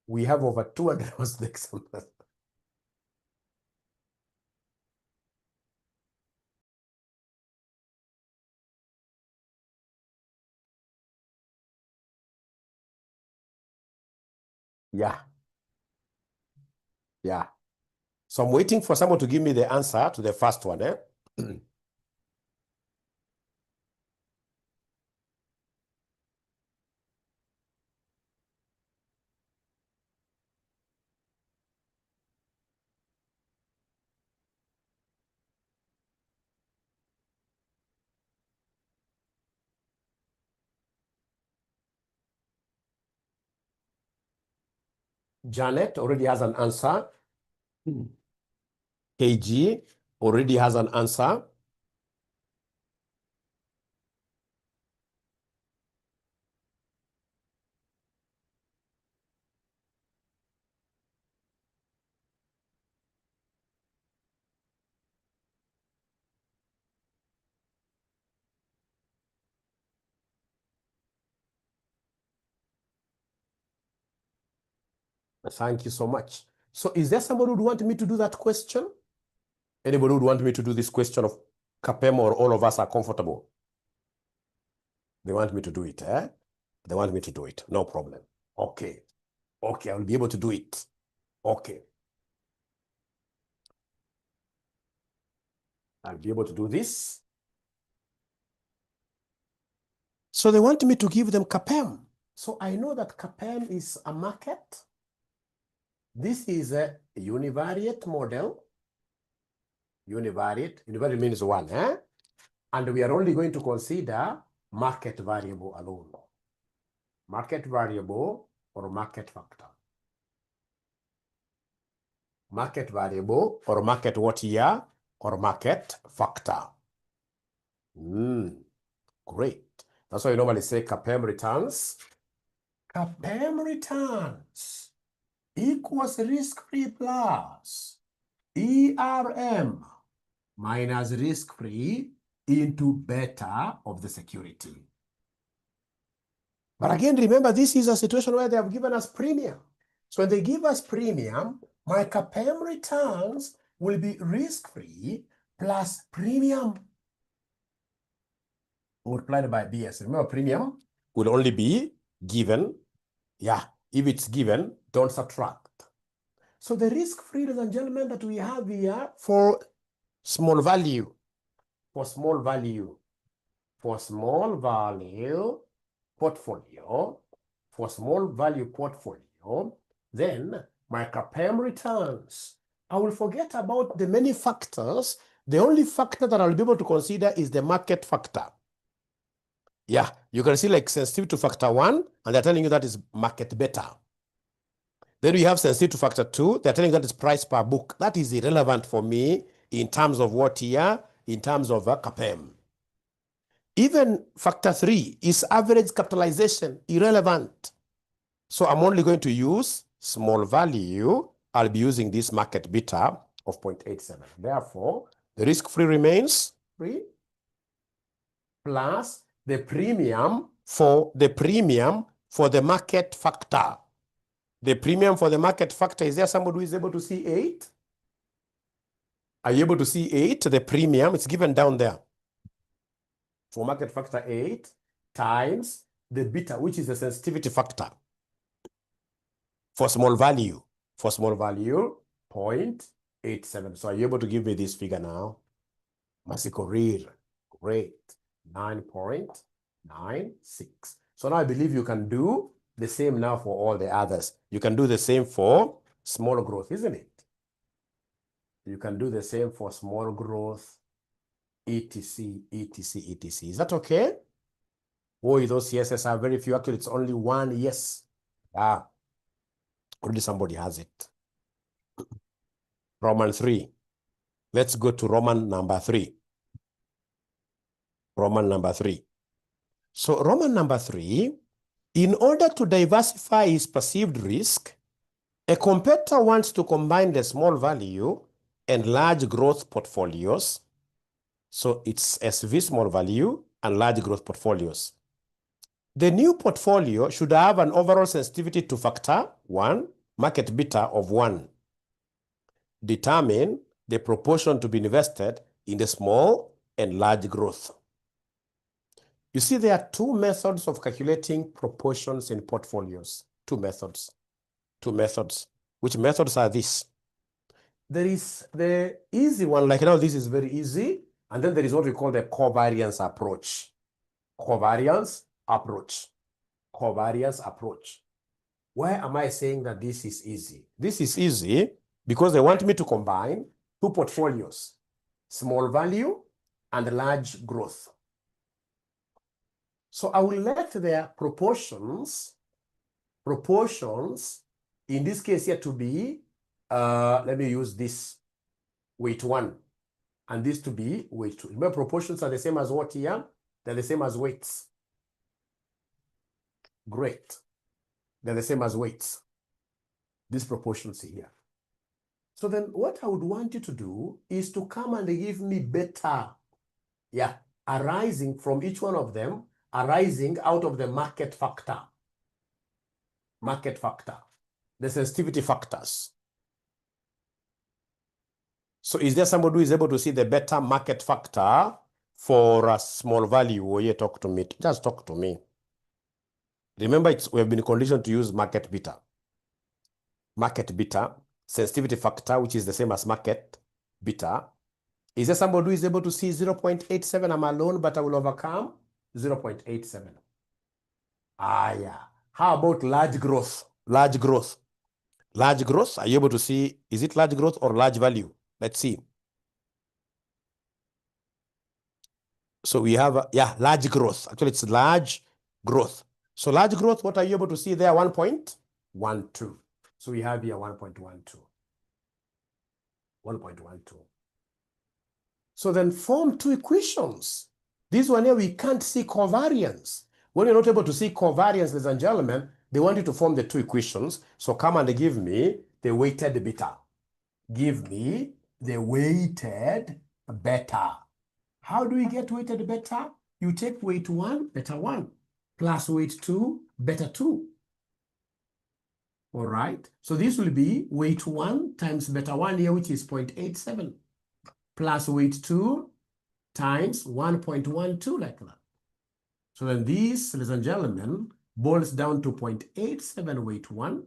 We have over 200 mistakes. Yeah. So I'm waiting for someone to give me the answer to the first one. Janet already has an answer. KG already has an answer. Thank you so much. So is there somebody who would want me to do that question? Anybody would want me to do this question of CAPM, or all of us are comfortable? They want me to do it, eh? They want me to do it. No problem. Okay. Okay, I will be able to do it. Okay. I'll be able to do this. So they want me to give them CAPM. So I know that CAPM is a market. This is a univariate model. Univariate means one, eh? And we are only going to consider market variable alone. Market variable or market factor. Market variable or market what year or market factor. Great. That's why you normally say CAPM returns. CAPM returns equals risk-free plus ERM minus risk-free into beta of the security. But again, remember, this is a situation where they have given us premium. So when they give us premium, my CAPM returns will be risk-free plus premium multiplied by BS. Remember, premium will only be given. Yeah, if it's given, don't subtract. So the risk-free, ladies and gentlemen, that we have here for small value, for small value portfolio, for small value portfolio, then my CAPM returns. I will forget about the many factors. The only factor that I'll be able to consider is the market factor. Yeah, you can see like sensitive to factor 1, and they're telling you that is market beta. Then we have sensitive to factor 2. They're telling you that is price per book. That is irrelevant for me in terms of what here? In terms of CAPM. Even factor 3 is average capitalization, irrelevant. So I'm only going to use small value. I'll be using this market beta of 0.87. Therefore, the risk-free remains free plus the premium for the market factor. The premium for the market factor, is there somebody who is able to see 8? Are you able to see 8? The premium, it's given down there. For market factor 8 times the beta, which is the sensitivity factor. For small value, 0.87. So are you able to give me this figure now? Masiko, great. 9.96. So now I believe you can do the same now for all the others. You can do the same for small growth, isn't it? You can do the same for small growth, etc, etc, etc. Is that okay? Boy, those yeses are very few. Actually, it's only one yes. Ah, already somebody has it. Roman 3. Let's go to Roman number 3. Roman number 3. So Roman number 3, in order to diversify his perceived risk, a competitor wants to combine the small value and large growth portfolios. So it's SV small value and large growth portfolios. The new portfolio should have an overall sensitivity to factor 1, market beta of 1. Determine the proportion to be invested in the small and large growth. You see, there are two methods of calculating proportions in portfolios. Two methods. Which methods are these? There is the easy one, like now this is very easy. And then there is what we call the covariance approach. Covariance approach. Why am I saying that this is easy? This is easy because they want me to combine two portfolios, small value and large growth. So I will let their proportions in this case here to be, let me use this weight 1 and this to be weight 2. Remember, proportions are the same as what here? They're the same as weights. Great. They're the same as weights. These proportions here. So then what I would want you to do is to come and give me beta. Yeah, arising from each one of them, arising out of the market factor. The sensitivity factors. So is there somebody who is able to see the beta market factor for a small value? Or you talk to me. Just talk to me. Remember, we have been conditioned to use market beta. Market beta, sensitivity factor, which is the same as market beta. Is there somebody who is able to see 0.87? I'm alone, but I will overcome 0.87. Yeah. How about large growth? Large growth. Large growth, are you able to see, is it large growth or large value? Let's see. So we have, large growth. Actually, it's large growth. So large growth, what are you able to see there? 1.12. So we have here 1.12. 1.12. So then form two equations. This one here, we can't see covariance. When you're not able to see covariance, ladies and gentlemen, they want you to form the two equations. So come and give me the weighted beta. Give me the weighted beta. How do we get weighted beta? You take weight 1, beta 1, plus weight 2, beta 2. All right. So this will be weight 1 times beta 1 here, which is 0.87, plus weight 2 times 1.12, like that. So then this, ladies and gentlemen, boils down to 0.87 weight 1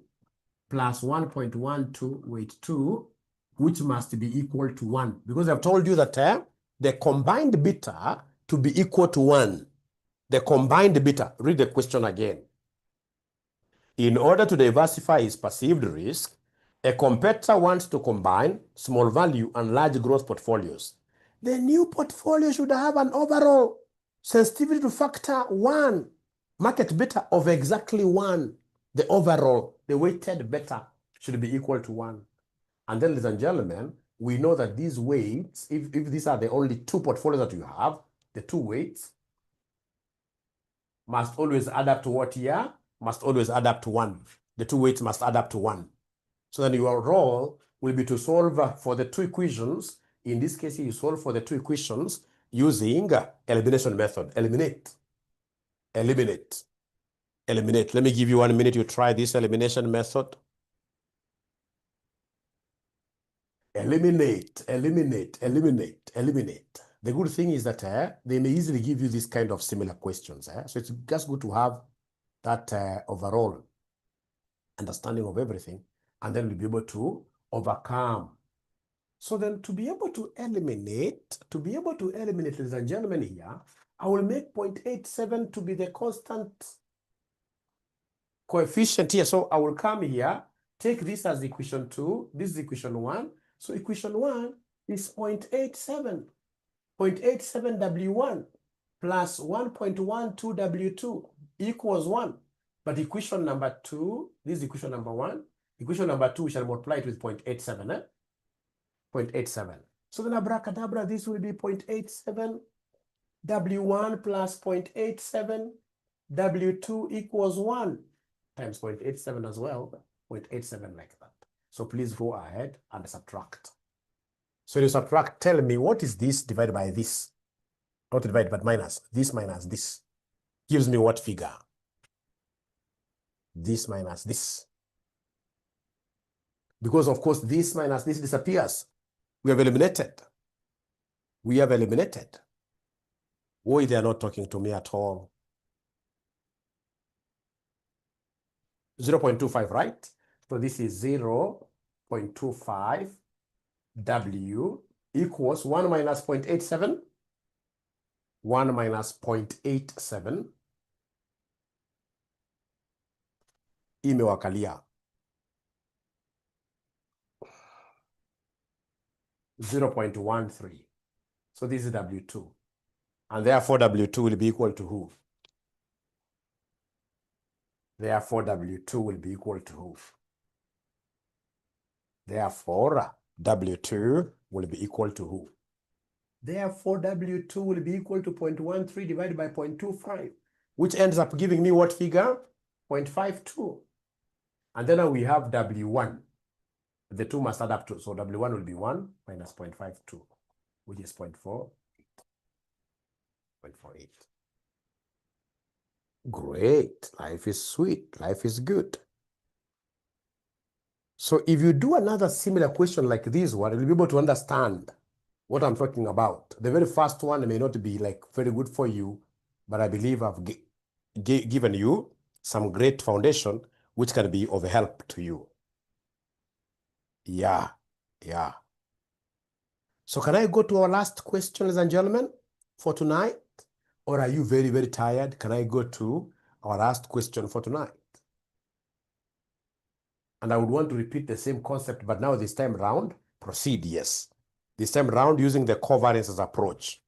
plus 1.12 weight 2, which must be equal to 1. Because I've told you that the combined beta to be equal to 1. The combined beta, read the question again. In order to diversify his perceived risk, a competitor wants to combine small value and large growth portfolios. The new portfolio should have an overall sensitivity to factor 1, market beta of exactly 1. The overall, the weighted beta should be equal to 1. And then, ladies and gentlemen, we know that these weights, if these are the only two portfolios that you have, the two weights must always add up to what here? Must always add up to 1. The two weights must add up to 1. So then your role will be to solve for the two equations. In this case, you solve for the two equations using elimination method. Eliminate. Eliminate. Eliminate. Let me give you 1 minute to try this elimination method. Eliminate, eliminate, eliminate, eliminate. The good thing is that they may easily give you this kind of similar questions. So it's just good to have that overall understanding of everything, and then we'll be able to overcome. So then to be able to eliminate, ladies and gentlemen, here, I will make 0.87 to be the constant coefficient here. So I will come here, take this as equation 2, this is equation 1. So equation 1 is 0.87. 0.87 W1 plus 1.12 W2 equals 1. But equation number 2, this is equation number 1. Equation number 2, we shall multiply it with 0.87. 0.87. So then abracadabra, this will be 0.87 W1 plus 0.87 W2 equals 1 times 0.87 as well. 0.87 like that. So please go ahead and subtract. So you subtract, tell me what is this divided by this? Not divide, but minus this. Gives me what figure? This minus this. Because of course this minus this disappears. We have eliminated. We have eliminated. Why they are not talking to me at all? 0.25, right? So this is 0.25 W equals 1 minus 0.87. 1 minus 0.87. Imewakalia. 0.13. So this is W2. And therefore W2 will be equal to who? Therefore W2 will be equal to who? Therefore W2 will be equal to who? Therefore W2 will be equal to 0.13 divided by 0.25, which ends up giving me what figure? 0.52. And then we have W1. The two must add up to, so W1 will be 1 minus 0.52, which is 0.48. Great. Life is sweet. Life is good. So if you do another similar question like this one, you'll be able to understand what I'm talking about. The very first one may not be like very good for you, but I believe I've given you some great foundation which can be of help to you. Yeah, yeah. So can I go to our last question, ladies and gentlemen, for tonight? Or are you very, very tired? Can I go to our last question for tonight? And I would want to repeat the same concept, but now this time round, proceed, yes. This time round using the covariances approach.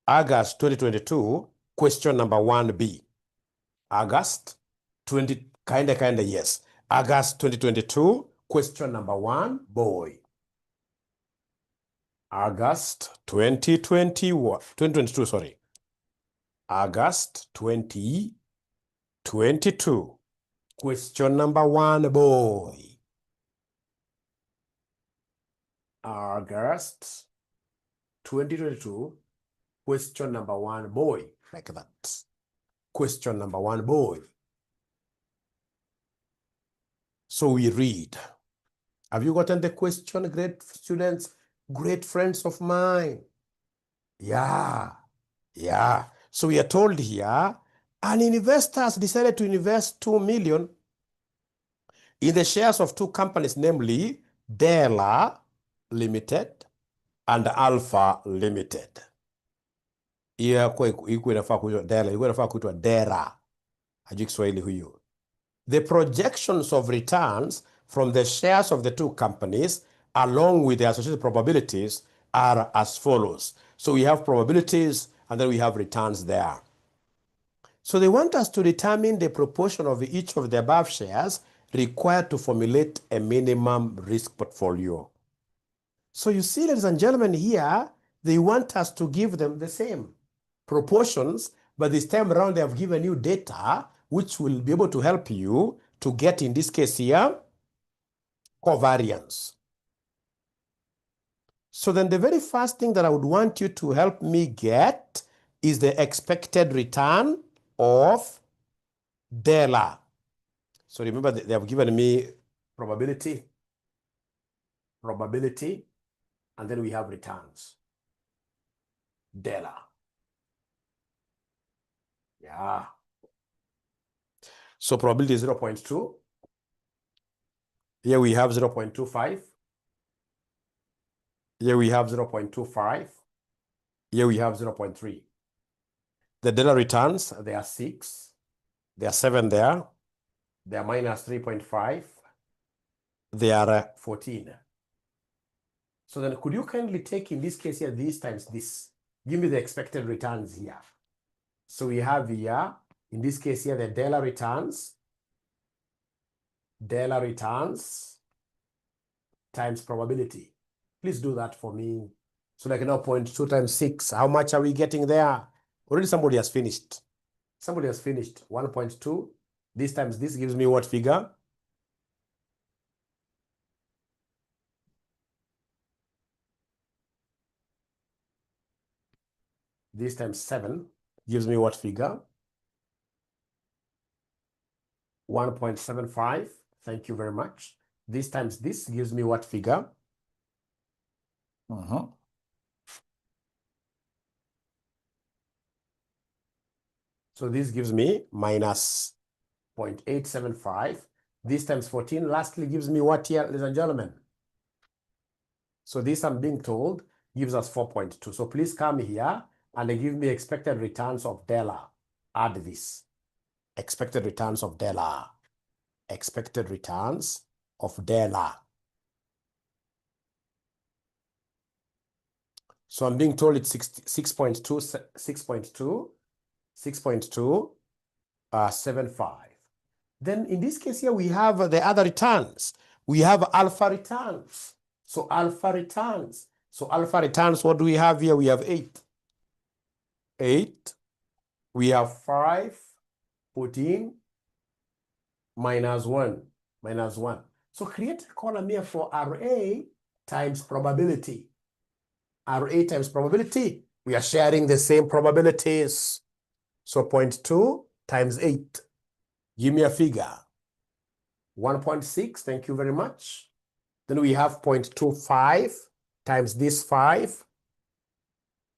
August 2022, question number 1B. August 20, kinda, yes. August 2022, question number 1, boy. August 2022, sorry. August 2022, question number 1, boy. August 2022, question number 1, boy. Like that. Question number 1, boy. So we read. Have you gotten the question, great students, great friends of mine? Yeah, yeah. So we are told here, an investor has decided to invest 2 million in the shares of two companies, namely Dela Limited and Alpha Limited. Iko inafaa kuitwa Dela, iko inafaa kuitwa Dera. Hajui Kiswahili huyu. The projections of returns from the shares of the two companies, along with the associated probabilities, are as follows. So we have probabilities and then we have returns there. So they want us to determine the proportion of each of the above shares required to formulate a minimum risk portfolio. So you see, ladies and gentlemen, here, they want us to give them the same proportions, but this time around they have given you data which will be able to help you to get, in this case here, covariance. So then the very first thing that I would want you to help me get is the expected return of Dela. So remember, they have given me probability, and then we have returns. Dela. Yeah. So probability is 0.2. Here we have 0.25. Here we have 0.25. Here we have 0.3. The Dela returns, they are 6. There are 7 there. They are minus 3.5. They are 14. So then could you kindly take, in this case here, this times this? Give me the expected returns here. So we have here, in this case here, the Dela returns times probability. Please do that for me. So like now 0.2 times 6. How much are we getting there? Already somebody has finished. Somebody has finished. 1.2. This times this gives me what figure? This times 7 gives me what figure? 1.75. Thank you very much. This times this gives me what figure? So this gives me minus 0.875. This times 14 lastly gives me what here, ladies and gentlemen? So this, I'm being told, gives us 4.2. So please come here and give me expected returns of Dela. Add this. Expected returns of Dela. Expected returns of Dela. So I'm being told it's 6.275. Then in this case here, we have the other returns. We have alpha returns. So alpha returns. So alpha returns, what do we have here? We have 8. 8. We have 5, 14, minus 1, minus 1. So create a column here for RA times probability. RA times probability. We are sharing the same probabilities. So 0.2 times 8. Give me a figure. 1.6, thank you very much. Then we have 0.25 times this 5.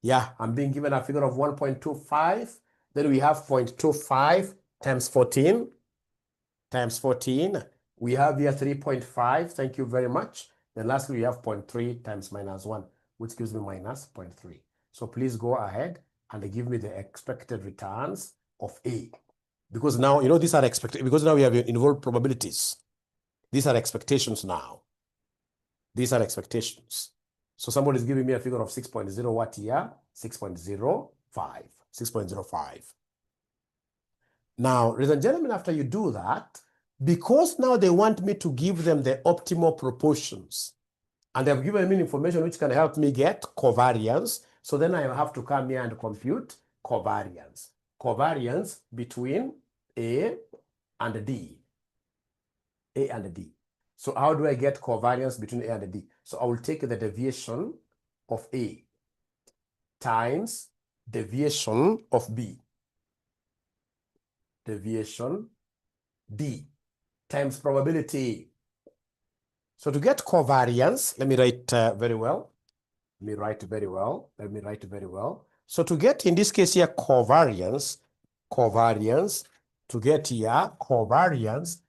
Yeah, I'm being given a figure of 1.25. Then we have 0.25 times 14. Times 14. We have here 3.5. Thank you very much. Then lastly, we have 0.3 times minus 1, which gives me minus 0.3. So please go ahead and give me the expected returns of A. Because now, these are expected, because now we have involved probabilities. These are expectations now. These are expectations. So somebody is giving me a figure of 6.0 what here? 6.05. 6.05. Now, ladies and gentlemen, after you do that, because now they want me to give them the optimal proportions, and they've given me information which can help me get covariance, so then I have to come here and compute covariance. Covariance between A and D. A and D. So how do I get covariance between A and D? So I will take the deviation of A times deviation of B. Deviation D times probability. So to get covariance, let me write very well. Let me write very well. So to get, in this case here, covariance, to get here, covariance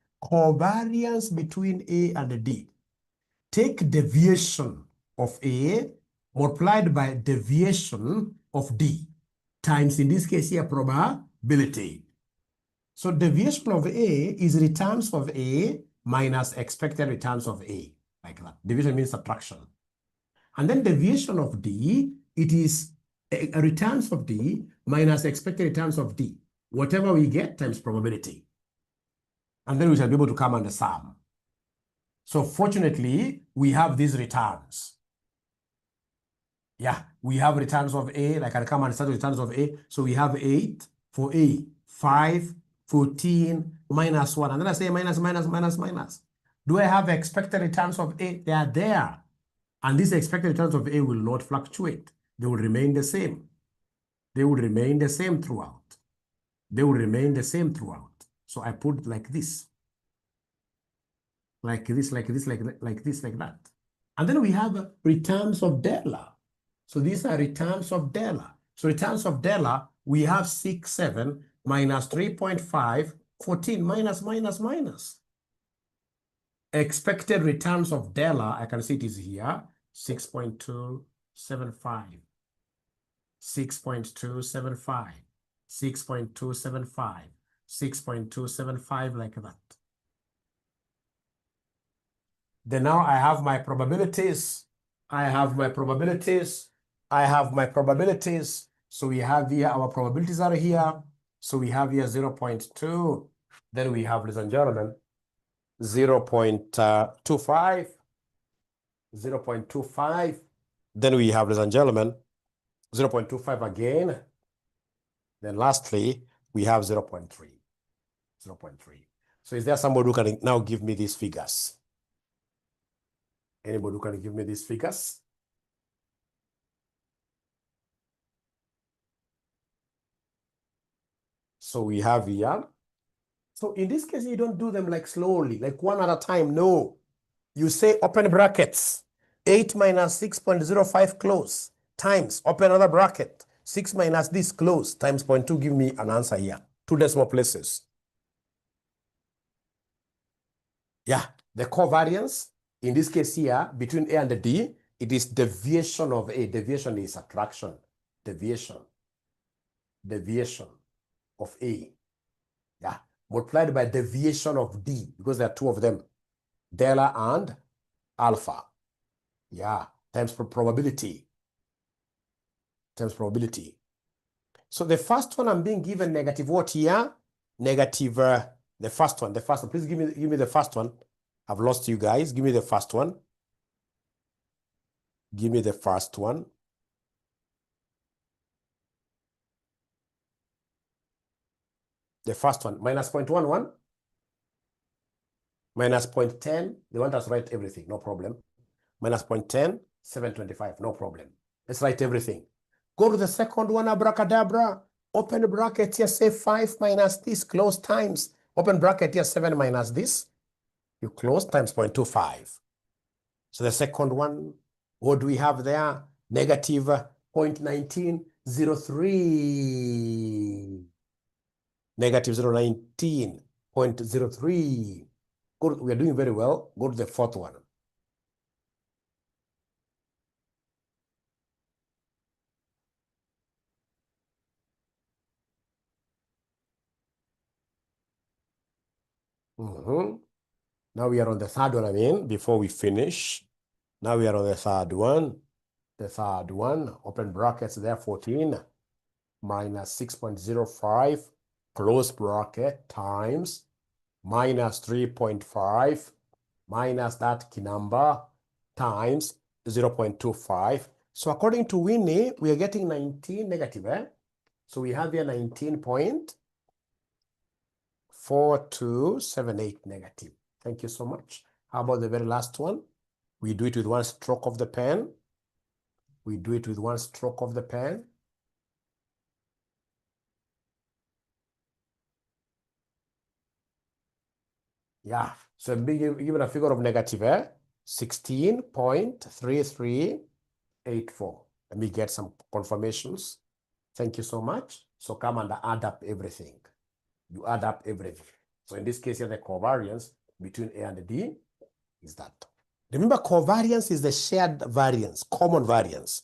between A and D. Take deviation of A multiplied by deviation of D times, in this case here, probability. So deviation of A is returns of A minus expected returns of A, like that. Division means subtraction. And then deviation of D, it is returns of D minus expected returns of D. Whatever we get times probability. And then we shall be able to come under sum. So fortunately, we have these returns. Yeah, we have returns of A, like I come and start with returns of A. So we have 8 for A, 5, 14, minus 1. And then I say minus. Do I have expected returns of A? They are there. And these expected returns of A will not fluctuate. They will remain the same. They will remain the same throughout. They will remain the same throughout. So I put like this. Like this, like that. And then we have returns of delta. So these are returns of delta. So returns of delta, we have 6, 7, minus 3.5, 14, minus. Expected returns of delta, I can see it is here, 6.275, 6.275, 6.275, 6.275, like that. Then now I have my probabilities. So we have here, our probabilities are here. So we have here 0.2. Then we have, ladies and gentlemen, 0.25. 0.25. Then we have, ladies and gentlemen, 0.25 again. Then lastly, we have 0.3. 0.3. So is there somebody who can now give me these figures? Anybody who can give me these figures? So we have here. So in this case, you don't do them like slowly, like one at a time. No. You say open brackets, 8 minus 6.05 close, times, open another bracket, 6 minus this close, times 0.2, give me an answer here. 2 decimal places. Yeah, the covariance, in this case here, between A and D, it is deviation of A. Deviation is subtraction. Deviation of A. Yeah, multiplied by deviation of D, because there are 2 of them, delta and alpha. Yeah, times probability. Times probability. So the first one I'm being given negative what here? Negative, the first one. Please give me the first one. I've lost you guys. Give me the first one. Give me the first one. The first one, minus 0.11. Minus 0.10. They want us to write everything, no problem. Minus 0.10, 725, no problem. Let's write everything. Go to the second one, abracadabra. Open bracket here, say 5 minus this, close times. Open bracket here, 7 minus this. You close times 0.25. So the second one, what do we have there? Negative 0.1903. Negative 0.19.03. Good, we are doing very well. Go to the fourth one. Now we are on the third one, before we finish. Now we are on the third one. The third one, open brackets there, 14 minus 6.05, close bracket, times minus 3.5 minus that key number times 0.25. So according to Winnie, we are getting 19 negative, eh? So we have here 19.4278 negative. Thank you so much. How about the very last one? We do it with one stroke of the pen. We do it with one stroke of the pen. Yeah, so given a figure of negative, 16.3384. Let me get some confirmations. Thank you so much. So come and add up everything. You add up everything. So in this case here, the covariance between A and D is that. Remember, covariance is the shared variance, common variance.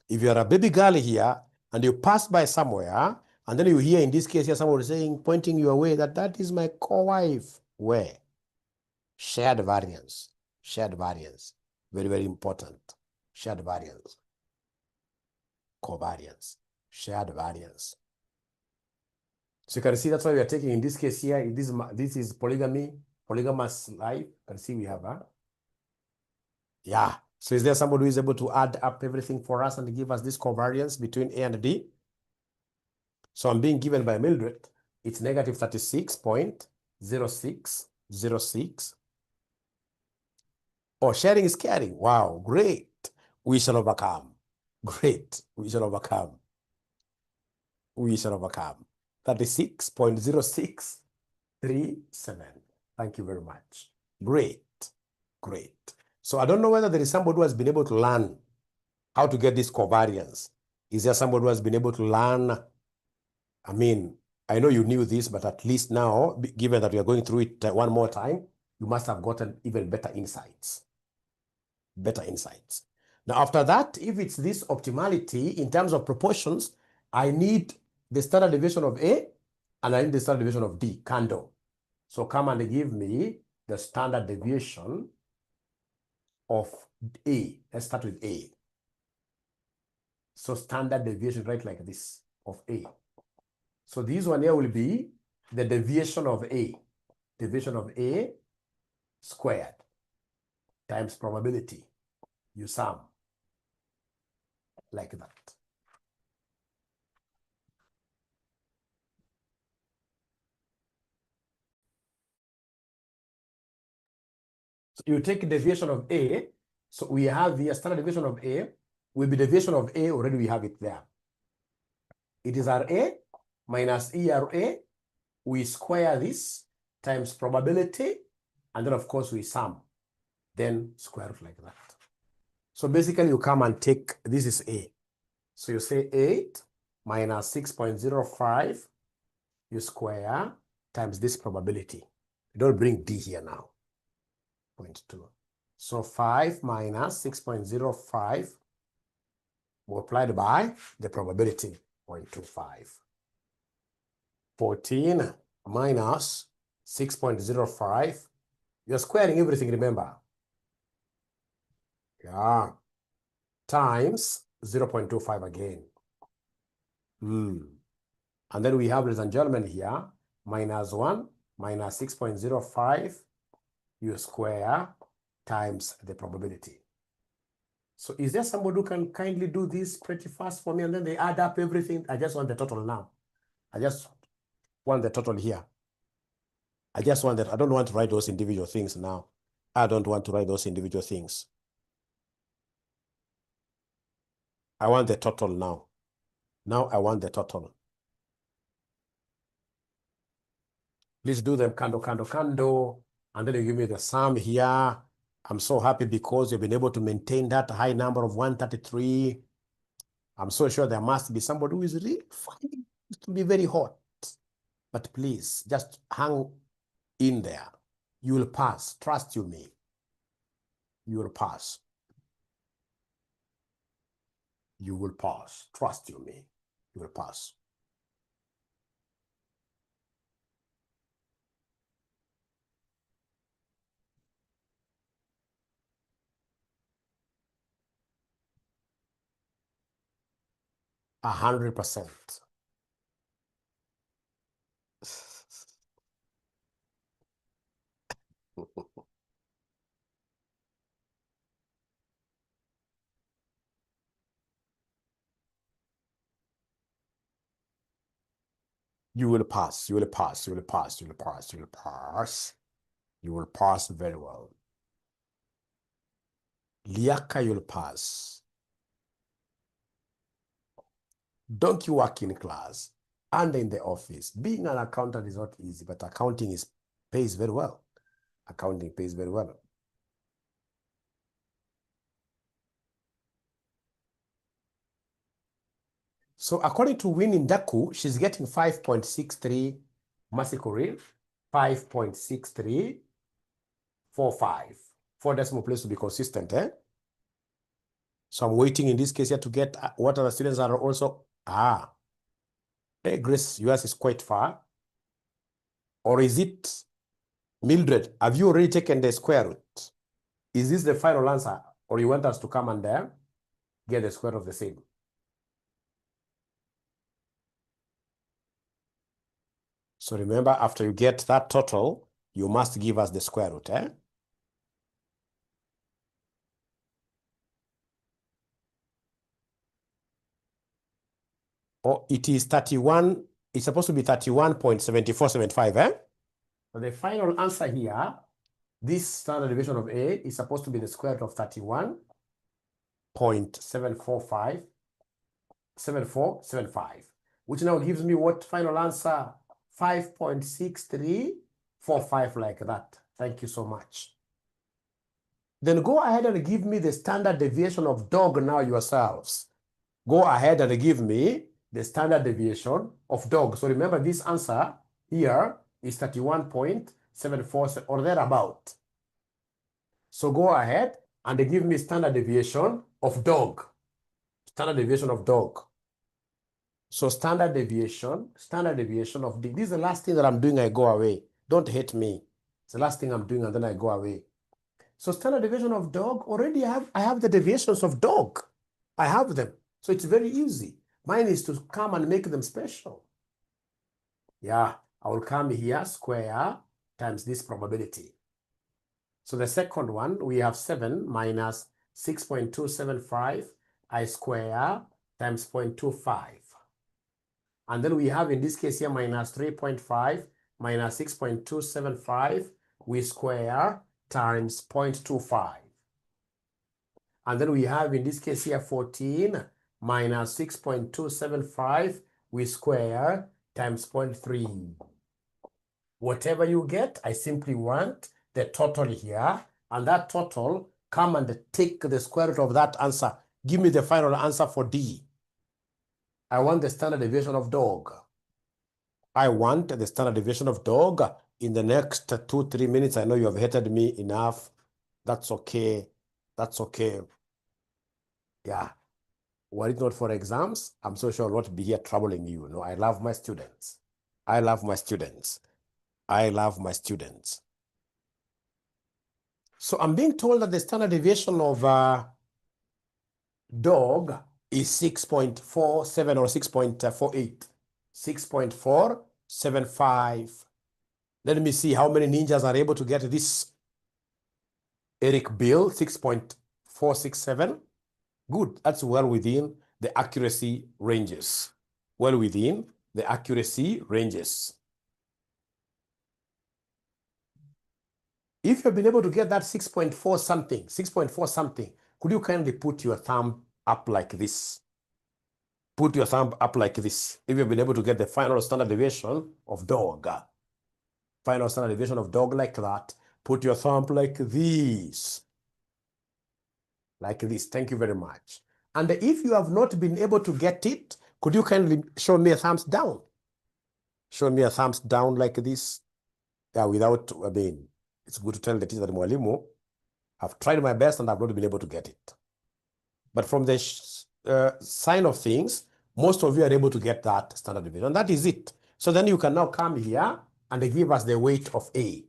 If you are a baby girl here and you pass by somewhere, and then you hear in this case here someone saying, pointing your way, that is my co-wife. Where? Shared variance. Shared variance. Very, very important. Shared variance. Covariance. Shared variance. So you can see that's why we are taking in this case here. This is polygamy, polygamous life. You can see we have yeah. So is there somebody who is able to add up everything for us and give us this covariance between A and D? So I'm being given by Mildred. It's negative 36.0606. Oh, sharing is caring. Wow, great. We shall overcome. Great. We shall overcome. We shall overcome. 36.0637. Thank you very much. Great. Great. So I don't know whether there is somebody who has been able to learn how to get this covariance. Is there somebody who has been able to learn? I mean, I know you knew this, but at least now, given that we are going through it one more time, you must have gotten even better insights. Better insights. Now, after that, if it's this optimality in terms of proportions, I need the standard deviation of A and I need the standard deviation of D, candle. So come and give me the standard deviation of A. Let's start with A. So standard deviation, right, like this, of A. So this one here will be the deviation of A. Deviation of A squared times probability. You sum like that. So you take deviation of A. So we have the standard deviation of A will be deviation of A. Already we have it there. It is RA minus ERA. We square this times probability. And then, of course, we sum. Then square root like that. So basically, you come and take, this is A. So you say 8 minus 6.05, you square times this probability. You don't bring D here now. 0.2. So 5 minus 6.05 multiplied by the probability, 0.25. 14 minus 6.05. You're squaring everything, remember? Yeah. Times 0.25 again. And then we have, ladies and gentlemen, here, minus 1 minus 6.05 you square times the probability. So is there somebody who can kindly do this pretty fast for me? And then they add up everything. I just want the total now. I just want the total here. I just want that. I don't want to write those individual things now. I don't want to write those individual things. I want the total now. Now I want the total. Please do them candle, candle, candle. And then you give me the sum here. I'm so happy because you've been able to maintain that high number of 133. I'm so sure there must be somebody who is really finding it to be very hot. But please, just hang in there. You will pass. Trust you me. You will pass. You will pass. Trust you me. You will pass. A 100%. You will pass. You will pass. You will pass. You will pass. You will pass. You will pass very well. Liaka, you'll pass. Don't you work in class and in the office? Being an accountant is not easy, but accounting pays very well. Accounting pays very well. So according to Winnie Ndaku, she's getting 5.63 Masikori, 5.6345. 4 decimal places to be consistent, eh? So I'm waiting in this case here to get what other students are also. Hey, Grace, yours is quite far. Or is it Mildred? Have you already taken the square root? Is this the final answer? Or you want us to come and get the square of the same? So remember, after you get that total, you must give us the square root, eh? Or it is 31, it's supposed to be 31.7475, eh? So the final answer here, this standard deviation of A is supposed to be the square root of 31.7475, which now gives me what final answer? 5.6345, like that. Thank you so much. Then go ahead and give me the standard deviation of dog now yourselves. Go ahead and give me the standard deviation of dog. So remember, this answer here is 31.74 or thereabout. So go ahead and give me standard deviation of dog. Standard deviation of dog. So standard deviation of D. This is the last thing that I'm doing, I go away. Don't hate me. It's the last thing I'm doing and then I go away. So standard deviation of dog, already I have the deviations of dog. I have them. So it's very easy. Mine is to come and make them special. Yeah, I will come here, square times this probability. So the second one, we have 7 minus 6.275 I square times 0.25. And then we have in this case here minus 3.5 minus 6.275 we square times 0.25. And then we have in this case here 14 minus 6.275 we square times 0.3. Whatever you get, I simply want the total here, and that total, come and take the square root of that answer. Give me the final answer for D. I want the standard deviation of dog. I want the standard deviation of dog. In the next 2-3 minutes, I know you have hated me enough. That's okay. That's okay. Yeah. Were it not for exams, I'm so sure I'll not be here troubling you. No, I love my students. I love my students. I love my students. So I'm being told that the standard deviation of dog is 6.47 or 6.48. 6.475. Let me see how many ninjas are able to get this. Eric Bill, 6.467. Good. That's well within the accuracy ranges. Well within the accuracy ranges. If you've been able to get that 6.4 something, could you kindly put your thumb up like this? Put your thumb up like this. If you've been able to get the final standard deviation of dog. Final standard deviation of dog like that. Put your thumb like this. Like this. Thank you very much. And if you have not been able to get it, could you kindly show me a thumbs down? Show me a thumbs down like this. Yeah, it's good to tell the teacher that mwalimu, I've tried my best and I've not been able to get it. But from the sign of things, most of you are able to get that standard deviation. That is it. So then you can now come here and give us the weight of A.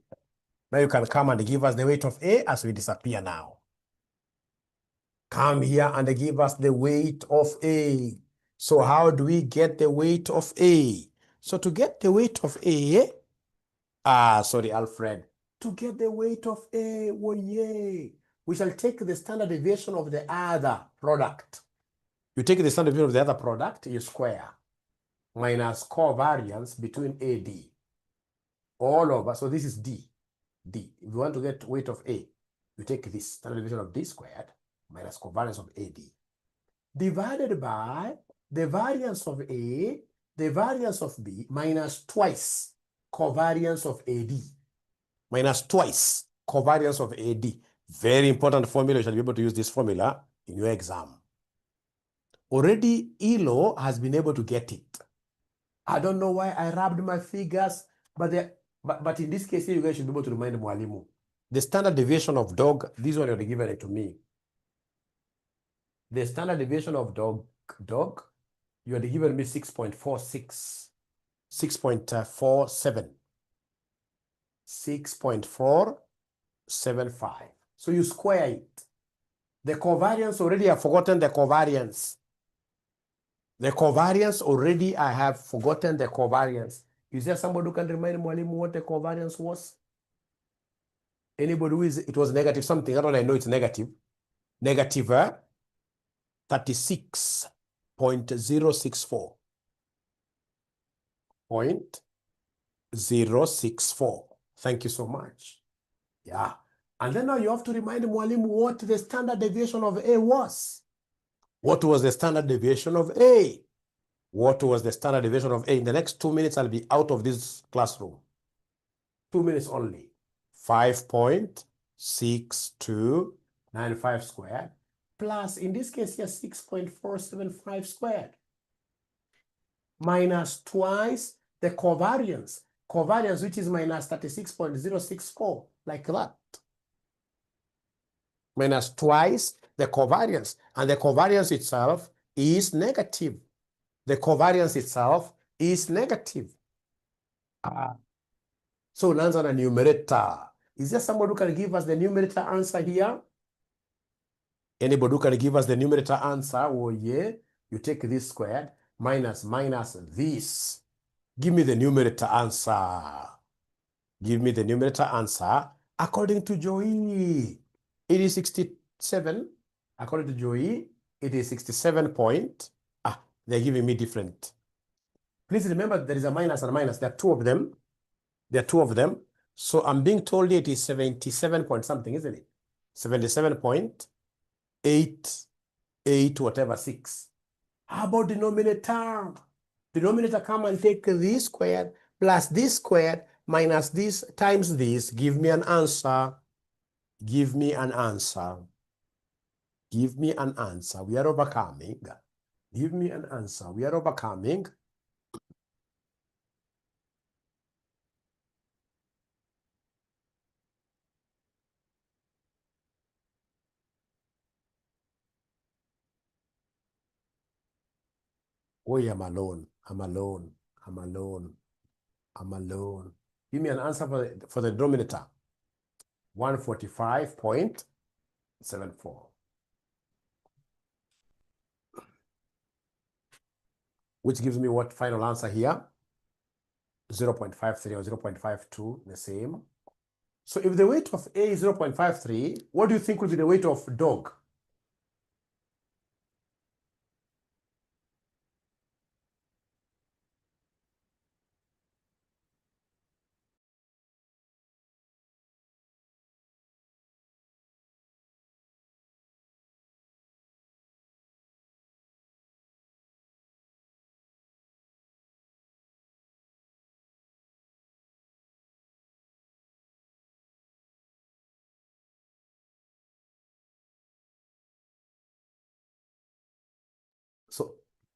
Now you can come and give us the weight of A as we disappear now. Come here and give us the weight of A. So how do we get the weight of A? So to get the weight of A, sorry, Alfred. To get the weight of A, oh yeah, we shall take the standard deviation of the other product. You take the standard deviation of the other product, you square, minus covariance between AD. All over, so this is D. D. If you want to get weight of A, you take this standard deviation of D squared minus covariance of AD divided by the variance of A, the variance of B, minus twice covariance of AD. Minus twice covariance of AD. Very important formula. You shall be able to use this formula in your exam. Already, ELO has been able to get it. I don't know why I rubbed my figures, but in this case, you guys should be able to remind mwalimu. The standard deviation of dog, this one you're given it to me. The standard deviation of dog, you had given me 6.46, 6.47, 6.475. So you square it. The covariance already, I've forgotten the covariance. The covariance already, I have forgotten the covariance. Is there somebody who can remind mwalimu what the covariance was? Anybody who is, it was negative something. I don't know it's negative. Negative 36.064. 0.064. Thank you so much. Yeah. And then now you have to remind mwalimu what the standard deviation of A was. What was the standard deviation of A? What was the standard deviation of A? In the next 2 minutes, I'll be out of this classroom. 2 minutes only. 5.6295 squared plus, in this case here, 6.475 squared minus twice the covariance. Covariance, which is minus 36.064, like that. Minus twice the covariance. And the covariance itself is negative. The covariance itself is negative. So unaanza na numerator. Is there somebody who can give us the numerator answer here? Anybody who can give us the numerator answer? Oh yeah. You take this squared minus this. Give me the numerator answer. Give me the numerator answer. According to Joey, it is 67. According to Joey, it is 67 point. They're giving me different. Please remember there is a minus and a minus. There are two of them. There are two of them. So I'm being told it is 77 point something, isn't it? 77.88 whatever 6. How about denominator? Denominator, come and take this squared plus this squared minus this times this. Give me an answer. Give me an answer. Give me an answer. We are overcoming. Give me an answer. We are overcoming. Oh, I'm alone. I'm alone. I'm alone. I'm alone. Give me an answer for the denominator. 145.74. Which gives me what final answer here? 0.53 or 0.52, the same. So if the weight of A is 0.53, what do you think will be the weight of dog?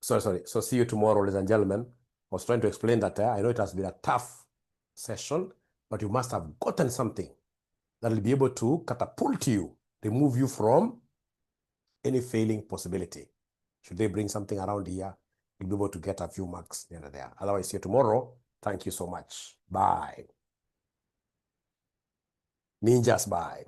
Sorry. So see you tomorrow, ladies and gentlemen. I was trying to explain that I know it has been a tough session, but you must have gotten something that will be able to catapult you, remove you from any failing possibility. Should they bring something around here, you'll be able to get a few marks here and there. Otherwise, see you tomorrow. Thank you so much. Bye. Ninjas, bye.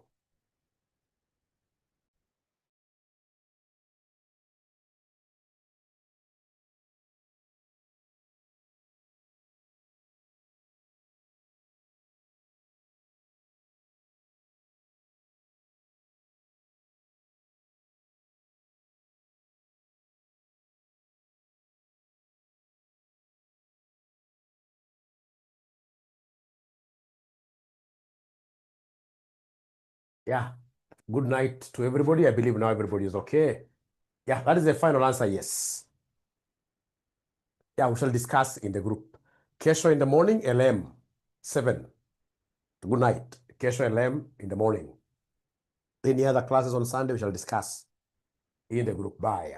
Yeah. Good night to everybody. I believe now everybody is okay. Yeah, that is the final answer. Yes. Yeah, we shall discuss in the group. Kesho in the morning, LM 7. Good night. Kesho LM in the morning. Any other classes on Sunday, we shall discuss in the group. Bye.